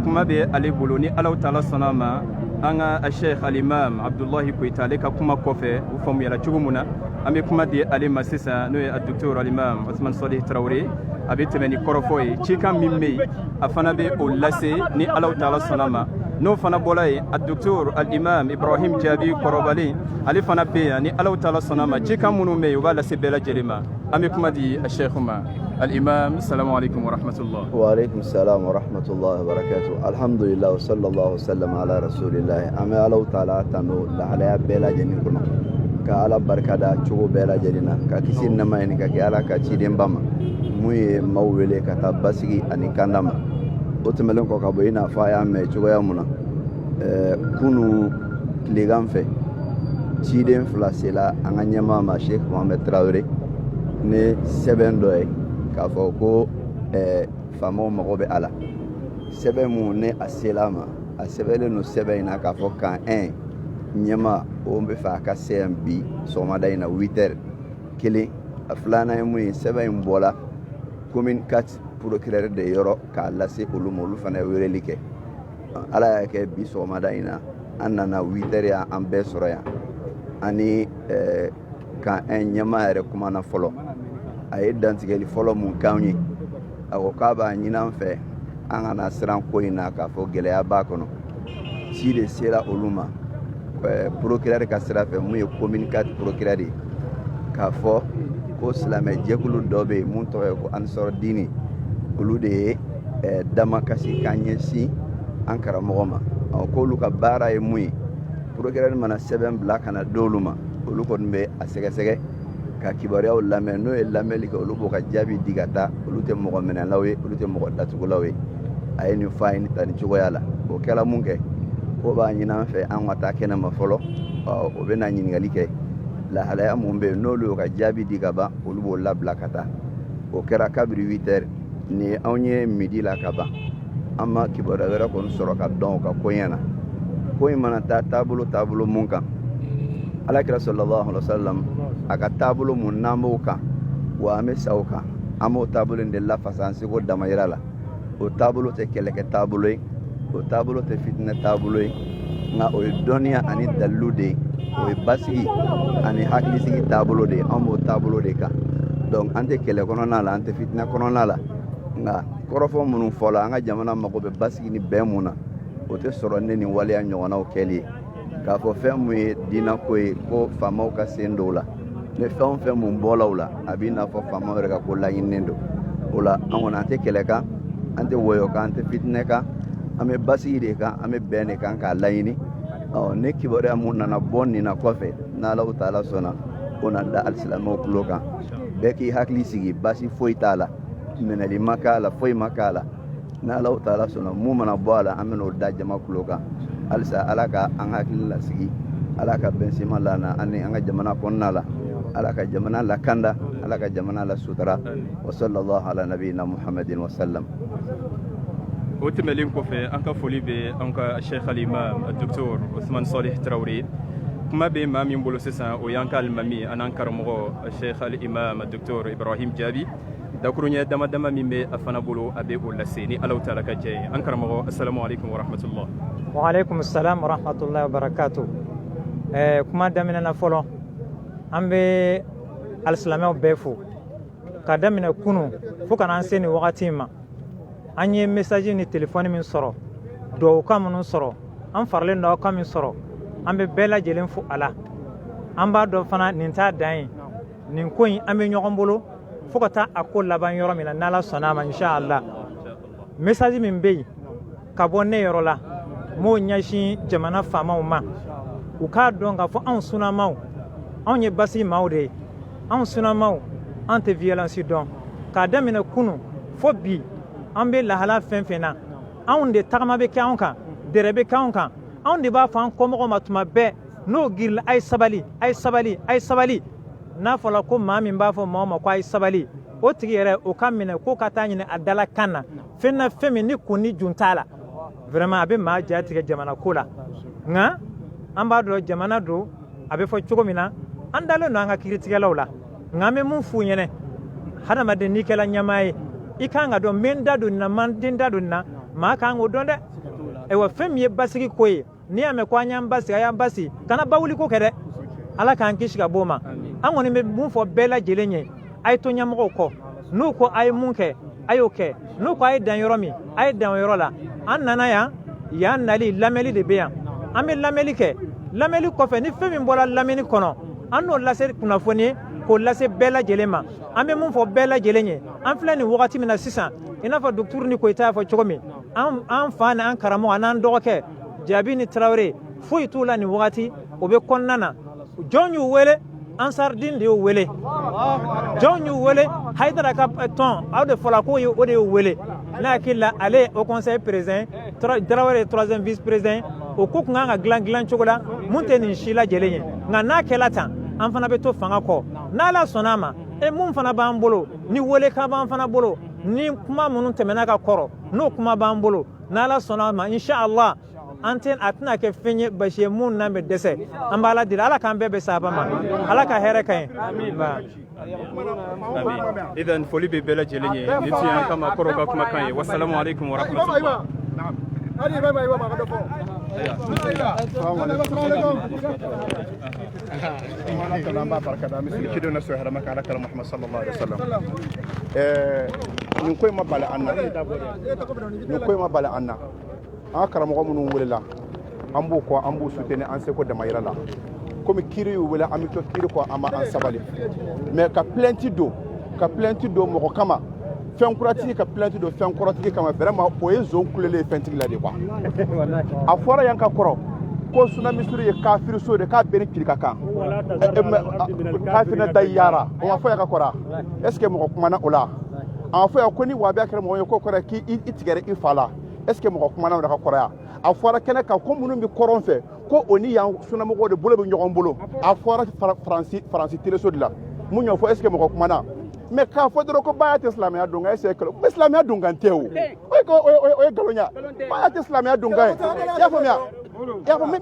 kuma bɛ ale bolo ni Alahu Taala sɔnna ma an ka Sheikh al-Imam Abdullahi Koyita ale ka kuma kɔfɛ o faamuyala cogo min na an bɛ kuma di ale ma sisan n'o ye Dr. al-Imam Uthman Salih Traoré a bɛ tɛmɛ ni kɔrɔfɔ ye cikan min bɛ yen a fana bɛ o lase ni Alahu Taala sɔnna ma n'o fana bɔla yen Dr. al-Imam Ibrahim Jaabi kɔrɔbalen ale fana bɛ yan ni Alahu Taala sɔnna ma cikan minnu bɛ yen u b'a lase bɛɛ lajɛlen ma an bɛ kuma di Sheikh ma al-Imam salamu alaikum wa rahmatullah. Wa alaikum salam wa rahmatullahi wa barakatuh. Alhamdulillah sallallahu sallam ala rasulillah. An bɛ Alahu Taala tanu lahalaya bɛɛ lajɛlen kɔnɔ ka Ala barikada cogo bɛɛ lajɛlen na ka kisi nɛɛma ɲini ka kɛ Ala ka cidenba ma mun ye maaw wele ka taa basigi ani kanda ma o tɛmɛlen kɔ ka bɔ i n'a fɔ a y'a mɛn cogoya mun na kunu tilegan fɛ ciden fila sela an ka ɲɛmaa ma Sheikh Mohamed Traoré ni sɛbɛn dɔ ye k'a fɔ ko faamaw mago bɛ a la sɛbɛn mun ni a sela ma a sɛbɛnlen don sɛbɛn in na k'a fɔ kan 1 ɲɛmaa o bɛ fɛ a ka se yan bi sɔgɔmada in na 8h kelen a filanan ye mun ye sɛbɛn in bɔla commune 4 procureur de yɔrɔ k'a lase olu ma olu fana ye weleli kɛ Ala y'a kɛ bi sɔgɔmada in na an nana 8h yan an bɛɛ sɔrɔ yan ani kan 1 ɲɛmaa yɛrɛ kumana fɔlɔ a ye dantigɛli fɔlɔ mun k'anw ye a ko k'a b'a ɲini an fɛ an kana siran ko in na k'a fɔ gɛlɛya b'a kɔnɔ ci de sera olu ma procureur ka sira fɛ mun ye commune 4 procureur ye k'a fɔ ko silamɛ jɛkulu dɔ bɛ yen mun tɔgɔ ye ko Ansar Dini olu de ye damakasi k'an ɲɛsin an karamɔgɔ ma k'olu ka baara ye mun ye procureur mana sɛbɛn bila ka na d'olu ma olu kɔni bɛ a sɛgɛsɛgɛ ka kibaruyaw lamɛn n'o ye lamɛnli kɛ olu b'o ka jaabi di ka taa olu tɛ mɔgɔ minɛlaw ye olu tɛ mɔgɔ datugulaw ye a ye nin fɔ a ye nin ta nin cogoya la o kɛra mun kɛ o b'a ɲini an fɛ an ka taa kɛnɛma fɔlɔ o bɛ na ɲininkali kɛ lahalaya mun bɛ yen n'olu y'o ka jaabi di ka ban olu b'o labila ka taa o kɛra kabiri 8h ni anw ye midi la ka ban an ma kibaruya wɛrɛ kɔni sɔrɔ ka dɔn o ka ko ɲɛ na ko in mana taa taabolo mun kan Alakira sallallahu alaihi wasallam a ka taabolo mun n'an b'o kan wa an bɛ sa o kan an b'o taabolo in de lafasa an seko damayira la o taabolo tɛ kɛlɛkɛ taabolo ye o taabolo tɛ fitinɛ taabolo ye nka o ye dɔnniya ani dalilu de ye o ye basigi ani hakilisigi taabolo de ye an b'o taabolo de kan donc an tɛ kɛlɛ kɔnɔna la an tɛ fitinɛ kɔnɔna la nka kɔrɔfɔ minnu fɔla an ka jamana mago bɛ basigi ni bɛn mun na o tɛ sɔrɔ ne ni waleya ɲɔgɔnnaw kɛli ye k'a fɔ fɛn mun ye diinɛ ko ye ko faamaw ka sen don o la ni fɛn o fɛn mun bɔla o la a b'i n'a fɔ faamaw yɛrɛ ka ko laɲininen don o la an kɔni an tɛ kɛlɛ kan an tɛ wɔyɔ kan an tɛ fitinɛ kan an bɛ basigi de kan an bɛ bɛn de kan k'a laɲini ni kibaruya mun nana bɔ nin na kɔfɛ n'Alahu Taala sɔnna o na da alisilamɛw tulo kan bɛɛ k'i hakili sigi basi foyi t'a la minɛli ma k'a la foyi ma k'a la n'Alahu Taala sɔnna mun mana bɔ a la an bɛn'o da jama tulo kan halisa Ala ka an hakili lasigi Ala ka bɛnsema lana ani an ka jamana kɔnɔna la Ala ka jamana lakanda Ala ka jamana la sutura wa sallallahu ala nabiyina Muhammadin wa sallam. O tɛmɛlen kɔfɛ an ka foli bɛ an ka Sheikh al-Imam Dr. Uthman Salih Traoré kuma bɛ maa min bolo sisan o y'an ka alimami an'an karamɔgɔ Sheikh al-Imam Dr. Ibrahim Jaabi dakuruɲɛ dama dama min bɛ a fana bolo a bɛ o lase ni Alahu Taala ka jɛ ye an karamɔgɔ assalamu alaikum wa rahmatullah. Wa alaikum salam wa rahmatullahi wa barakatuh. Kuma daminɛ na fɔlɔ an bɛ alisilamɛw bɛɛ fo ka daminɛ kunu fo ka n'an se nin wagati ma an ye message ni téléphone min sɔrɔ duwawukan minnu sɔrɔ an faralen don aw kan min sɔrɔ an bɛ bɛɛ lajɛlen fo a la an b'a dɔn fana nin t'a dan ye nin ko in an bɛ ɲɔgɔn bolo fo ka taa a ko laban yɔrɔ min na n'Ala sɔnna a ma inshallah message min bɛ yen ka bɔ ne yɔrɔ la m'o ɲɛsin jamana faamaw ma u k'a dɔn k'a fɔ anw sunamaw anw ye basi maaw de ye anw sunamaw an tɛ violence dɔn k'a daminɛ kunu fo bi an bɛ lahala fɛn fɛn na anw de tagama bɛ kɛ anw kan dɛrɛ bɛ kɛ anw kan anw de b'a fɔ an kɔmɔgɔw ma tuma bɛɛ n'o girila a ye sabali a ye sabali a ye sabali n'a fɔra ko maa min b'a fɔ maa o ma ko a ye sabali o tigi yɛrɛ o ka minɛ ko ka taa ɲini a dala kan na fɛn na fɛn min ni kun ni jun t'a la vraiment a bɛ maa ja tigɛ jamana ko la nka an b'a dɔn jamana don a bɛ fɔ cogo min na an dalen don an ka kiiritigɛlaw la nka an bɛ mun f'u ɲɛna hadamaden n'i kɛra ɲɛmaa ye i kan ka dɔn n bɛ n da don nin na n ma n da don nin na maa kan k'o dɔn dɛ ayiwa fɛn min ye basigi ko ye n'i y'a mɛn ko an y'an basigi a y'an basigi kana bawuli ko kɛ dɛ ala k'an kisi ka bɔ o ma an kɔni bɛ mun fɔ bɛɛ lajɛlen ye a ye to ɲɛmɔgɔw kɔ n'u ko a ye mun kɛ a y'o kɛ n'u ko a ye dan yɔrɔ min a ye dan o yɔrɔ la an nana yan nali lamɛnni de bɛ yan an bɛ lamɛnni kɛ lamɛnni kɔfɛ ni fɛn min bɔra lamɛnni kɔnɔ an n'o lase kunnafoni ye k'o lase bɛɛ lajɛlen ma an bɛ mun fɔ bɛɛ lajɛlen ye an filɛ nin wagati min na sisan i n'a fɔ docteur ni Koyita y'a fɔ cogo min an fa ni an karamɔgɔ an n'an dɔgɔkɛ Jaabi ni Tarawele foyi t'u la nin wagati o bɛ kɔnɔna na jɔn y'u wele Ansardine de y'u wele jɔn y'u wele Hayidara ka tɔn aw de fɔra ko o de y'u wele ne hakili la ale au conseil président Tarawele troisième vice président o ko kun kan ka dilan cogo la mun tɛ nin si lajɛlen ye nka n'a kɛla tan an fana bɛ to fanga kɔ n'Ala sɔnna a ma mun fana b'an bolo ni welekan b'an fana bolo ni kuma minnu tɛmɛna ka kɔrɔ n'o kuma b'an bolo n'Ala sɔnna a ma inshallah a tɛna kɛ fɛn ye basi ye mun n'an bɛ dɛsɛ an b'a Ala deli Ala k'an bɛɛ bɛ sahaba ma Ala ka hɛrɛ ka ɲi idan foli bɛ bɛɛ lajɛlen ye ni tun y'an ka maakɔrɔw ka kumakan ye wasalamu alaikum wa rahmatulah nin ko in ma bali an na an karamɔgɔ minnu welela an b'u kɔ an b'u soutenir an seko damayira la komi kiiri y'u wele an bɛ to kiiri kɔ an ma an sabali mais ka plainte don mɔgɔ kama fɛn kuratigi ka plainte don fɛn kɔrɔtigi kama vraiment o ye zon kulelen fɛntigi la de quoi a fɔra yan ka kɔrɔ ko suna misiri ye kafiri so de k'a bɛɛ ni kirika kan kafiri na da yara o ma fɔ yan ka kɔrɔ est ce que mɔgɔ kumana o la a ma fɔ yan ko ni wabiya kɛra mɔgɔ ye ko kɔrɔ k'i tigɛra i fa la est ce que mɔgɔ kumana o la ka kɔrɔ yan a fɔra kɛnɛ kan ko minnu bɛ kɔrɔn fɛ ko o ni yan sunamɔgɔw de bolo bɛ ɲɔgɔn bolo a fɔra faransi teleso de la mun y'o fɔ est ce que mɔgɔ kumana mais k'a fɔ dɔrɔn ko baya tɛ silamɛya don kan est ce que mais silamɛya don kan tɛ o o ye nkalon ye baya tɛ silamɛya don kan ye i y'a faamuya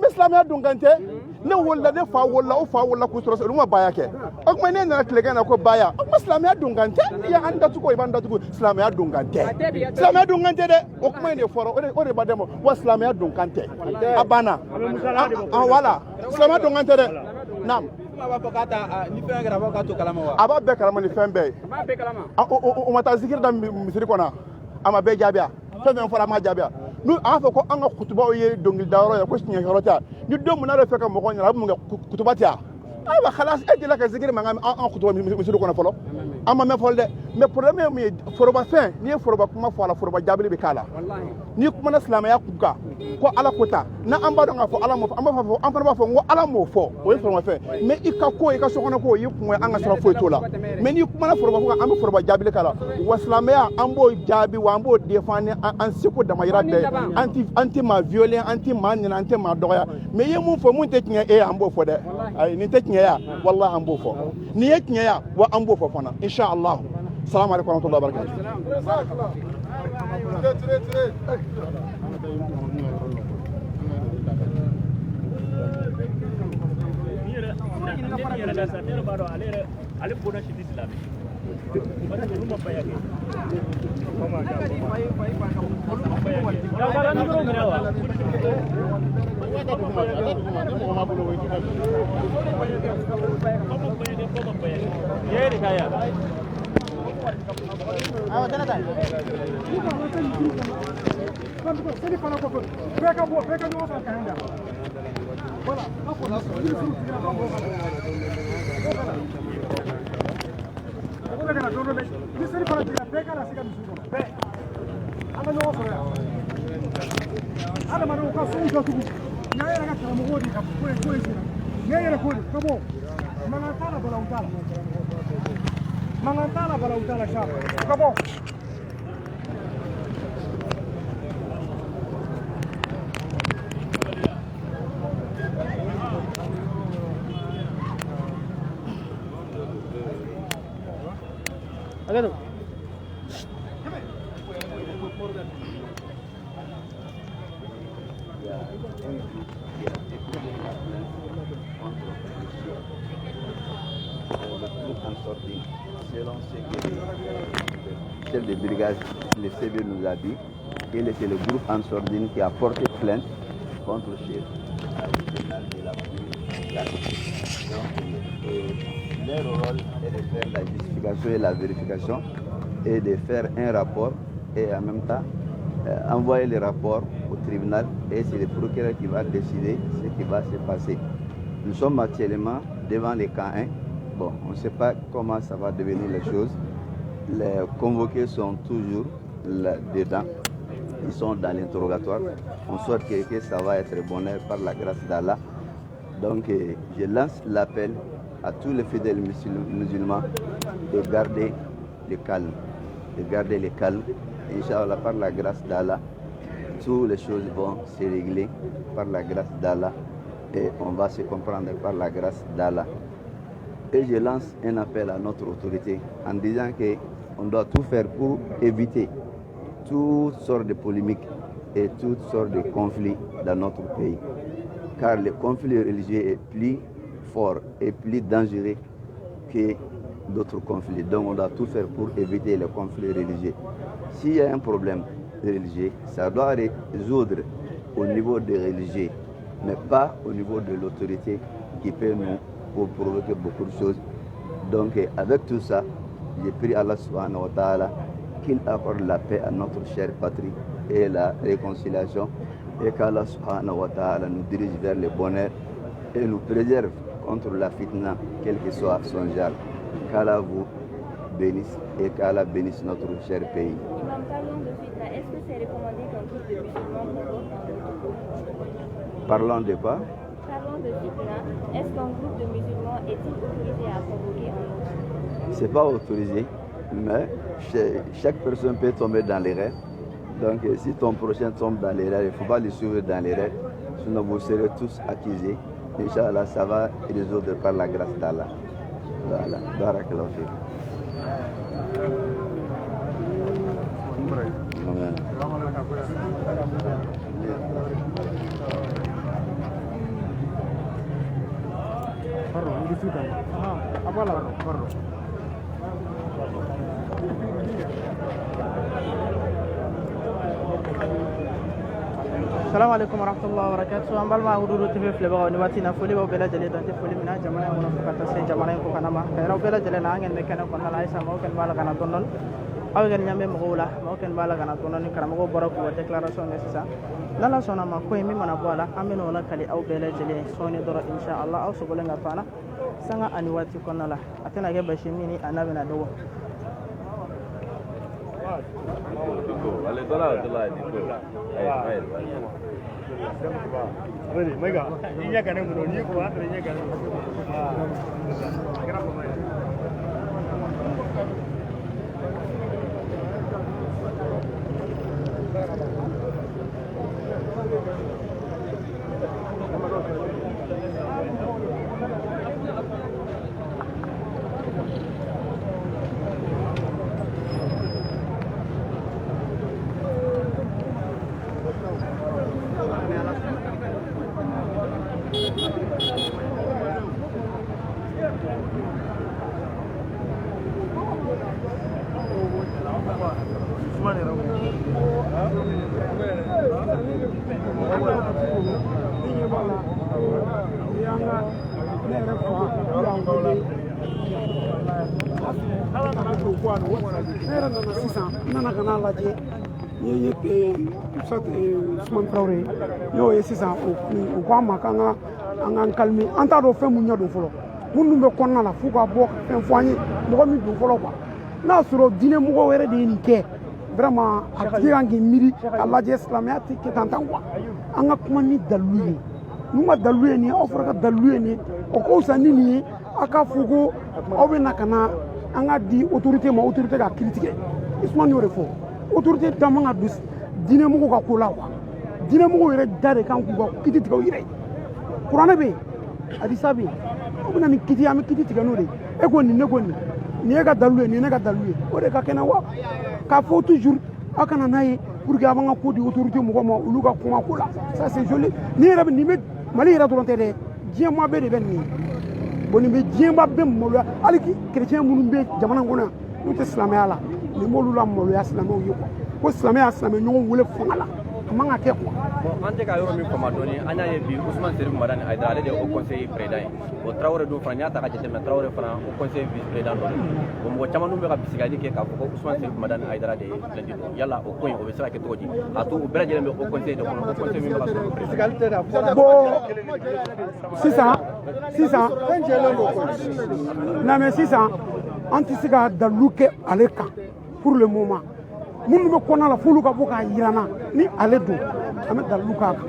mais silamɛya don kan tɛ ne wolola ne fa wolola o fa wolola k'u sɔrɔ olu ma baya kɛ o tuma ne nana tilegan na ko baya o tuma silamɛya don kan tɛ n'i y'an datugu i b'an datugu silamɛya don kan tɛ silamɛya don kan tɛ dɛ o kuma in de fɔra o de b'a dɛmɛ wa silamɛya don kan tɛ a banna wala silamɛya don kan tɛ dɛ naam a b'a bɛɛ kalama ni fɛn bɛɛ ye o ma taa zikiri da misiri kɔnɔ a ma bɛɛ jaabiya fɛn fɛn fɔra a ma jaabiya n'u a b'a fɔ ko an ka kutubaw ye dɔnkilidayɔrɔ ye ko siɲɛyɔrɔ tɛ ni don min na de fɛ ka mɔgɔ ɲɛna a bɛ mun kɛ kutuba tɛ yan ayiwa xalas e delila ka zikiri mankan an kutuba misiri kɔnɔ fɔlɔ an ma mɛn fɔlɔ dɛ mais problème ye mun ye forobafɛn n'i ye foroba kuma fɔ a la foroba jaabili bɛ k'a la n'i kumana silamɛya kun kan ko ala ko ta n'an b'a dɔn k'a fɔ ala m'o fɔ an fana b'a fɔ ko ala m'o fɔ o ye forobafɛn mais i ka ko i ka sokɔnɔ ko o y'i kun ye an ka sira foyi t'o la mais n'i kumana foroba ko kan an bɛ foroba jaabili k'a la wa silamɛya an b'o jaabi wa an b'o défendre an seko damayira bɛɛ an tɛ maa violer an tɛ maa nɛni an tɛ maa dɔgɔya mais i ye mun fɔ mun tɛ tiɲɛ e ye an b'o fɔ dɛ ayi nin tɛ tiɲɛ ye wallahi an b'o fɔ nin ye tiɲɛ ye wa an b'o fɔ fana inshallah salamu alaikum warahmatullahi wabarakatuh Ayo, C'est les panneaux qu'on fait. Fais qu'à boire, fais qu'à nous faire un gars. Voilà. Selon ce que le chef de brigade, le CV nous a dit, c'est le groupe Ansordine qui a porté plainte contre le chef de la police. Leur rôle est de faire la justification et la vérification et de faire un rapport et en même temps envoyer le rapport au tribunal et c'est le procureur qui va décider ce qui va se passer. Nous sommes actuellement devant les camps 1. Bon, on ne sait pas comment ça va devenir les choses. Les convoqués sont toujours là-dedans. Ils sont dans l'interrogatoire. On souhaite que ça va être bonheur par la grâce d'Allah. Donc, je lance l'appel à tous les fidèles musulmans de garder le calme. De garder le calme. Inch'Allah, par la grâce d'Allah, toutes les choses vont se régler par la grâce d'Allah. Et on va se comprendre par la grâce d'Allah. Et je lance un appel à notre autorité en disant qu'on doit tout faire pour éviter toutes sortes de polémiques et toutes sortes de conflits dans notre pays. Car le conflit religieux est plus fort et plus dangereux que d'autres conflits. Donc on doit tout faire pour éviter les conflits religieux. S'il y a un problème religieux, ça doit résoudre au niveau des religieux, mais pas au niveau de l'autorité qui peut nous provoquer beaucoup de choses. Donc avec tout ça, j'ai prié Allah subhanahu wa ta'ala qu'il accorde la paix à notre chère patrie et la réconciliation et qu'Allah subhanahu wa ta'ala nous dirige vers le bonheur et nous préserve contre la fitna, quel que soit son genre. Qu'Allah vous bénisse et qu'Allah bénisse notre cher pays. Parlons de fitna, est-ce que c'est recommandé qu'un groupe de musulmans provoque dans notre pays? Parlons de quoi? Parlons de fitna, est-ce qu'un groupe de musulmans est-il autorisé à provoquer un autre? C'est pas autorisé, mais chaque personne peut tomber dans les rêves. Donc si ton prochain tombe dans les rêves, il ne faut pas le suivre dans les rêves, sinon vous serez tous accusés. Inch'Allah, ça va résoudre par la grâce d'Allah. Voilà, barakallahu fiik. Amen. Assalamu alaikum warahmatullahi wabarakatuh. An balma hududu TV filɛbagaw ni waati na foli b'aw bɛɛ lajɛlen dan tɛ foli min na jamana in kɔnɔ fo ka taa se jamana in ko kanama ka yɛrɛ aw bɛɛ lajɛlen na an kɛni bɛ kɛnɛ kɔnɔna la ayisa maaw kɛni b'a la ka na dɔɔni dɔɔni aw kɛni ɲɛ bɛ mɔgɔw la maaw kɛni b'a la ka na dɔɔni dɔɔni karamɔgɔw bɔra k'u ka déclaration kɛ sisan n'Ala sɔnna ma ko in min mana bɔ a la an bɛ n'o lakali aw bɛɛ lajɛlen sɔɔni dɔrɔn inshallah aw sogolen ka to an na sanga ani waati kɔnɔna la a tɛna kɛ basi min ni a n'a bɛna dɔgɔ. Sisan nana kana lajɛ ye Ousmane Traoré y'o ye sisan o ko an ma k'an ka calmer an t'a dɔn fɛn mun ɲɛ don fɔlɔ minnu bɛ kɔnɔna la f'u ka bɔ fɛn fɔ an ye mɔgɔ min don fɔlɔ quoi n'a sɔrɔ diinɛmɔgɔ wɛrɛ de ye nin kɛ vraiment a tigi kan k'i miiri ka lajɛ silamɛya tɛ kɛ tan quoi an ka kuma ni dalilu ye n'u ka dalilu ye nin ye aw fɔra ka dalilu ye nin ye o ka fisa ni nin ye aw k'a fɔ ko aw bɛ na ka na an ka di autorité ma autorité ka kiiri tigɛ Ousmane y'o de fɔ autorité da man ka don diinɛmɔgɔw ka ko la quoi diinɛmɔgɔw yɛrɛ da de kan k'u ka kiiri tigɛ u yɛrɛ ye kuranɛ bɛ yen hadisa bɛ yen aw bɛ na nin kiiri an bɛ kiiri tigɛ n'o de ye e ko nin ne ko nin ye ka dalilu ye nin ye ne ka dalilu ye o de ka kɛnɛ wa k'a fɔ toujours aw kana n'a ye pour que a b'an ka ko di autorité mɔgɔw ma olu ka kuma ko la ça c'est joli ni yɛrɛ bɛ nin bɛ Mali yɛrɛ dɔrɔn tɛ dɛ diɲɛmaa bɛɛ de bɛ nin ye bon nin bɛ diɲɛba bɛɛ maloya hali chrétien minnu bɛ jamana kɔnɔ yan n'u tɛ silamɛya la nin b'olu la maloya silamɛw ye quoi ko silamɛya silamɛɲɔgɔn wele fanga la a man ka kɛ quoi. Bon an tɛ ka yɔrɔ min faamu dɔɔni an y'a ye bi Ousmane Serif Madani Aidara ale de ye Haut Conseil président ye o Traoré dun fana n'i y'a ta ka jateminɛ Traoré fana Haut Conseil vice président dɔ bon mɔgɔ caman dun bɛ ka bisigali kɛ k'a fɔ ko Ousmane Serif Madani Aidara de ye plainte don yala o ko in o bɛ se ka kɛ cogo di a to u bɛɛ lajɛlen bɛ Haut Conseil de kɔnɔ Haut Conseil min bɛ ka sɔrɔ bon sisan na mais sisan an tɛ se ka dalilu kɛ ale kan pour le moment minnu bɛ kɔnɔ la f'olu ka bɔ k'a yira n na ni ale don an bɛ dalilu k'a kan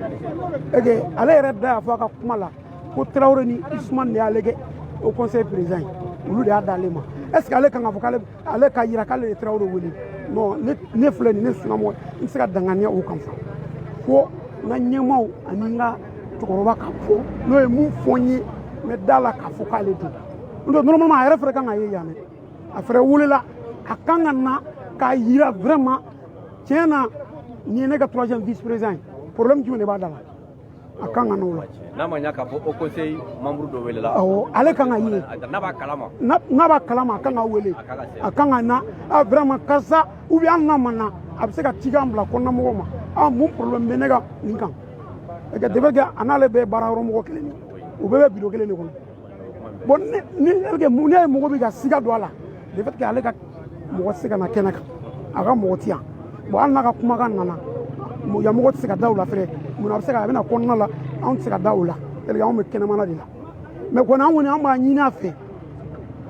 et ale yɛrɛ da y'a fɔ a ka kuma la ko Traoré ni Ousmane de y'ale kɛ Haut Conseil président ye olu de y'a d'ale ma est ce que ale kan ka fɔ k'ale ka yira k'ale de Traoré wele non ne filɛ nin ne sunamɔgɔ n tɛ se ka danganiya o kan fo n ka ɲɛmaaw ani n ka cɛkɔrɔba ka fɔ n'o ye mun fɔ n ye n bɛ da la k'a fɔ k'ale don n tɛ normalement a yɛrɛ fɛnɛ kan ka ye yan dɛ a fɛnɛ welela a kan ka na k'a yira vraiment tiɲɛ na nin ye ne ka 3e vice président ye problème jumɛn de b'a da la a kan ka n'o la. n'a ma ɲa k'a fɔ Haut Conseil membre dɔ welela. awɔ ale kan ka ye n'a b'a kalama. n'a b'a kalama a kan ka wele a kan ka na vraiment karisa ou bien hali n'a ma na a bɛ se ka cikan bila kɔnɔnamɔgɔw ma mun problème bɛ ne ka nin kan de fait que a n'ale bɛɛ ye baara yɔrɔ mɔgɔ kelen ye u bɛɛ bɛ bureau kelen de kɔnɔ bon ne ye mɔgɔ bɛ ka siga don a la de fait que ale ka mɔgɔ tɛ se ka na kɛnɛ kan a ka mɔgɔ tɛ yan bon hali n'a ka kumakan nana yan mɔgɔ tɛ se ka da o la fɛnɛ mun na a bɛ se ka a bɛna kɔnɔna la anw tɛ se ka da o la parce que anw bɛ kɛnɛmana de la mais kɔni an kɔni an b'a ɲini a fɛ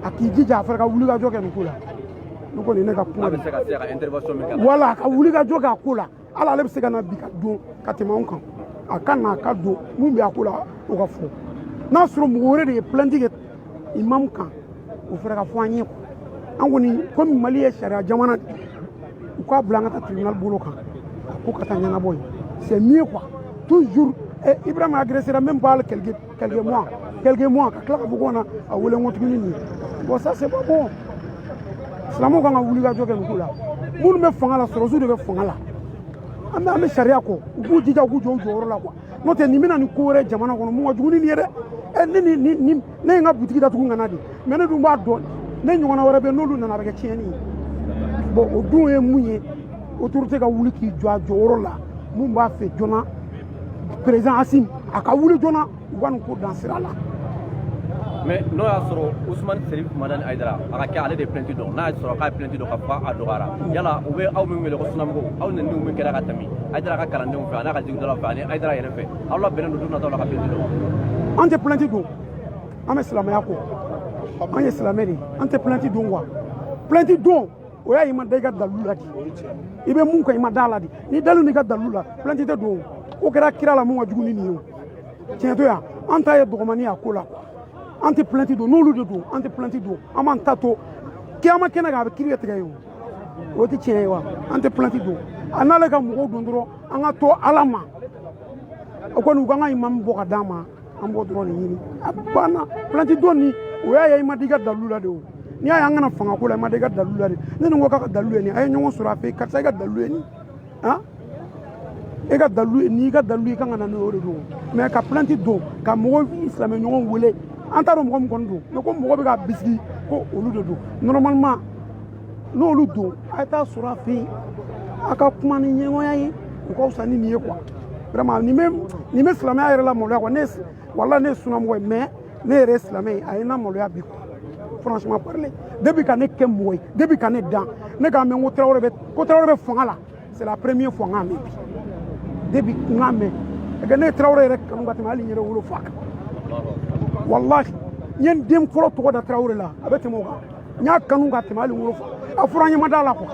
a k'i jija a fɛnɛ ka wulikajɔ kɛ nin ko la ne kɔni ne ka kuma de voilà ka wulikajɔ kɛ a ko la hali ale bɛ se ka na bi ka don ka tɛmɛ anw kan a ka na a ka don mun bɛ a ko la o ka fɔ n'a sɔrɔ mɔgɔ wɛrɛ de ye plainte kɛ imam kan o fɛnɛ ka fɔ an ye an kɔni komi Mali ye sariya jamana de u k'a bila an ka taa tribunal bolo kan a ko ka taa ɲɛnabɔ yen c'est mieux quoi toujours Ibrahim agressera même pas quelques mois ka tila ka fɔ ko na a wele n ko tuguni nin bon ça c'est pas bon silamɛw kan ka wulikajɔ kɛ nin ko la minnu bɛ fanga la sɔrɔsiw de bɛ fanga la an bɛ sariya kɔ u k'u jija u k'u jɔ u jɔyɔrɔ la quoi n'o tɛ nin bɛna nin ko wɛrɛ jamana kɔnɔ mun ka jugu ni nin ye dɛ ne ye n ka butigi datugu ŋana de mais ne dun b'a dɔn ne ɲɔgɔnna wɛrɛ bɛ n'olu nana a bɛ kɛ tiɲɛni ye bon o dun ye mun ye autorité ka wuli k'i jɔ a jɔyɔrɔ la mun b'a fɛ joona président Assimi a ka wuli joona u ka nin ko dan sira la. mais n'o y'a sɔrɔ Ousmane Serif Madani Aidara a ka kɛ ale de plainte dɔn n'a y'a sɔrɔ k'a ye plainte dɔn ka fɔ a dɔgɔyara yala u bɛ aw min wele ko sunamɔgɔw aw nɛnini min kɛra ka tɛmɛ Aidara ka kalandenw fɛ a n'a ka jigidalaw fɛ ani Aidara yɛrɛ fɛ aw labɛnnen don don nataw la ka plainte dɔn. an tɛ plainte don an bɛ silamɛya kɔ an ye silamɛ de ye an tɛ plainte don quoi plainte don o y'a ye i ma da i ka dalilu la de i bɛ mun kan i ma da a la de n'i dalen don i ka dalilu la plainte tɛ don o kɛra kira la mun ka jugu ni nin ye o tiɲɛ to yan an ta ye dɔgɔmani a ko la an tɛ plainte don n'olu de don an tɛ plainte don an b'an ta to kiyama kɛnɛ kan a bɛ kiiri tigɛ ye o tɛ tiɲɛ ye wa an tɛ plainte don a n'ale ka mɔgɔw don dɔrɔn an ka to ala ma o kɔni u ka kan ka imamu bɔ ka d'an ma an b'o dɔrɔn de ɲini a banna plainte don nin o y'a ye i ma da i ka dalilu la de o n'i y'a ye an kana fanga ko la i ma da i ka dalilu la de ne nin ko k'a ka dalilu ye nin a ye ɲɔgɔn sɔrɔ a fɛ karisa i ka dalilu ye nin e ka dalilu n'i ka dalilu i kan ka na n'o de don mais ka plainte don ka mɔgɔ silamɛɲɔgɔn wele an t'a dɔn mɔgɔ min kɔni don mais ko mɔgɔ bɛ ka bisigi ko olu de don normalement n'olu don a ye taa sɔrɔ a fɛ yen a ka kuma ni ɲɛŋɔya ye u ka fisa ni nin ye quoi vraiment nin bɛ silamɛya yɛrɛ la maloya quoi walahi ne ye sunamɔgɔ ye mais ne yɛrɛ ye silamɛ ye a ye n na maloya bi quoi franchement parler depuis ka ne kɛ mɔgɔ ye depuis ka ne dan ne k'a mɛn ko Traoré bɛ fanga la c'est la première fois nga mebi depuis nga me ga ne Traoré rek kan ngati mali ñere wolo fak wallahi ñen dem folo to da Traoré la abete mo ga nya kanu ngati mali wolo fak afuranya madala ko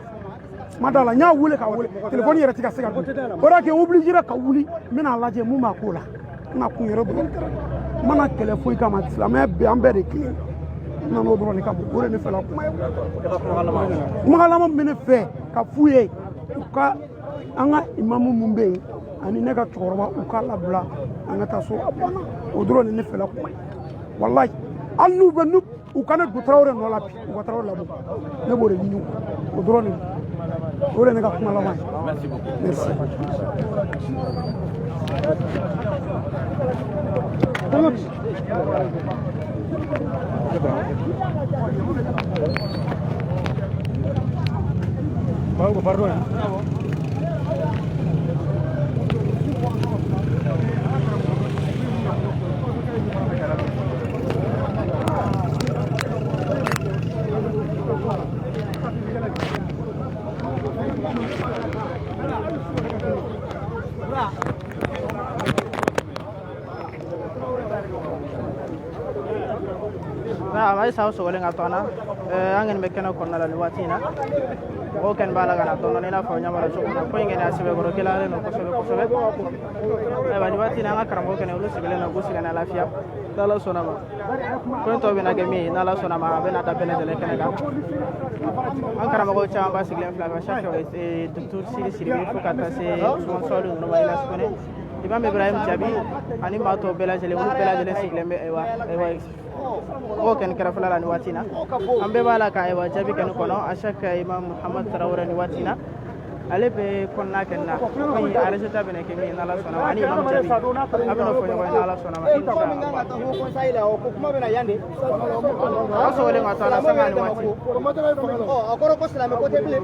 madala nya wule ka wule téléphone yere tika sega ora ke obligé ka wuli mina laje mu ma ko la na ku yere bu mana kele foyi kama islamɛ bɛ an bɛɛ de kelen n nan'o dɔrɔn de ka bon o de ne fɛla kuma ye kumakalama min bɛ ne fɛ ka f'u ye u ka an ka imamu mun bɛ yen ani ne ka cɛkɔrɔba u k'a labila an ka taa so a banna o dɔrɔn de ne fɛla kuma ye walayi hali n'u bɛ u ka ne don Traoré nɔ la bi u ka Traoré labɔ ne b'o de ɲini o dɔrɔn de o de ne ka kumalama ye merci. ay saw so wala ngatona angen be kena konna la watina o ken bala gana to nona fa nyamara so ko ngene asibe goro kelale no ko sobe ay bani watina nga karambo ken ulu sigele na gusi gana lafiya dala sonama ko to be na gemi na la sonama be na da bene de ken ga an karambo cha ba sigele fla chaque e tout siri fo kata se sponsor no mai la spone Imam Ibrahim Jabi ani mato bela jele sigele me ewa o ken kera fulala ni watina ambe bala ka ewa jabi ken kono ashaka Imam Muhammad Traoré ni watina ale be konna kenna ko arje ta bene kemi na la sona ani Imam Jabi abeno ko na la sona ma inshallah ko saila o ko kuma bena yande aso wale ngata na sanga ni wati o akoro ko salame ko teble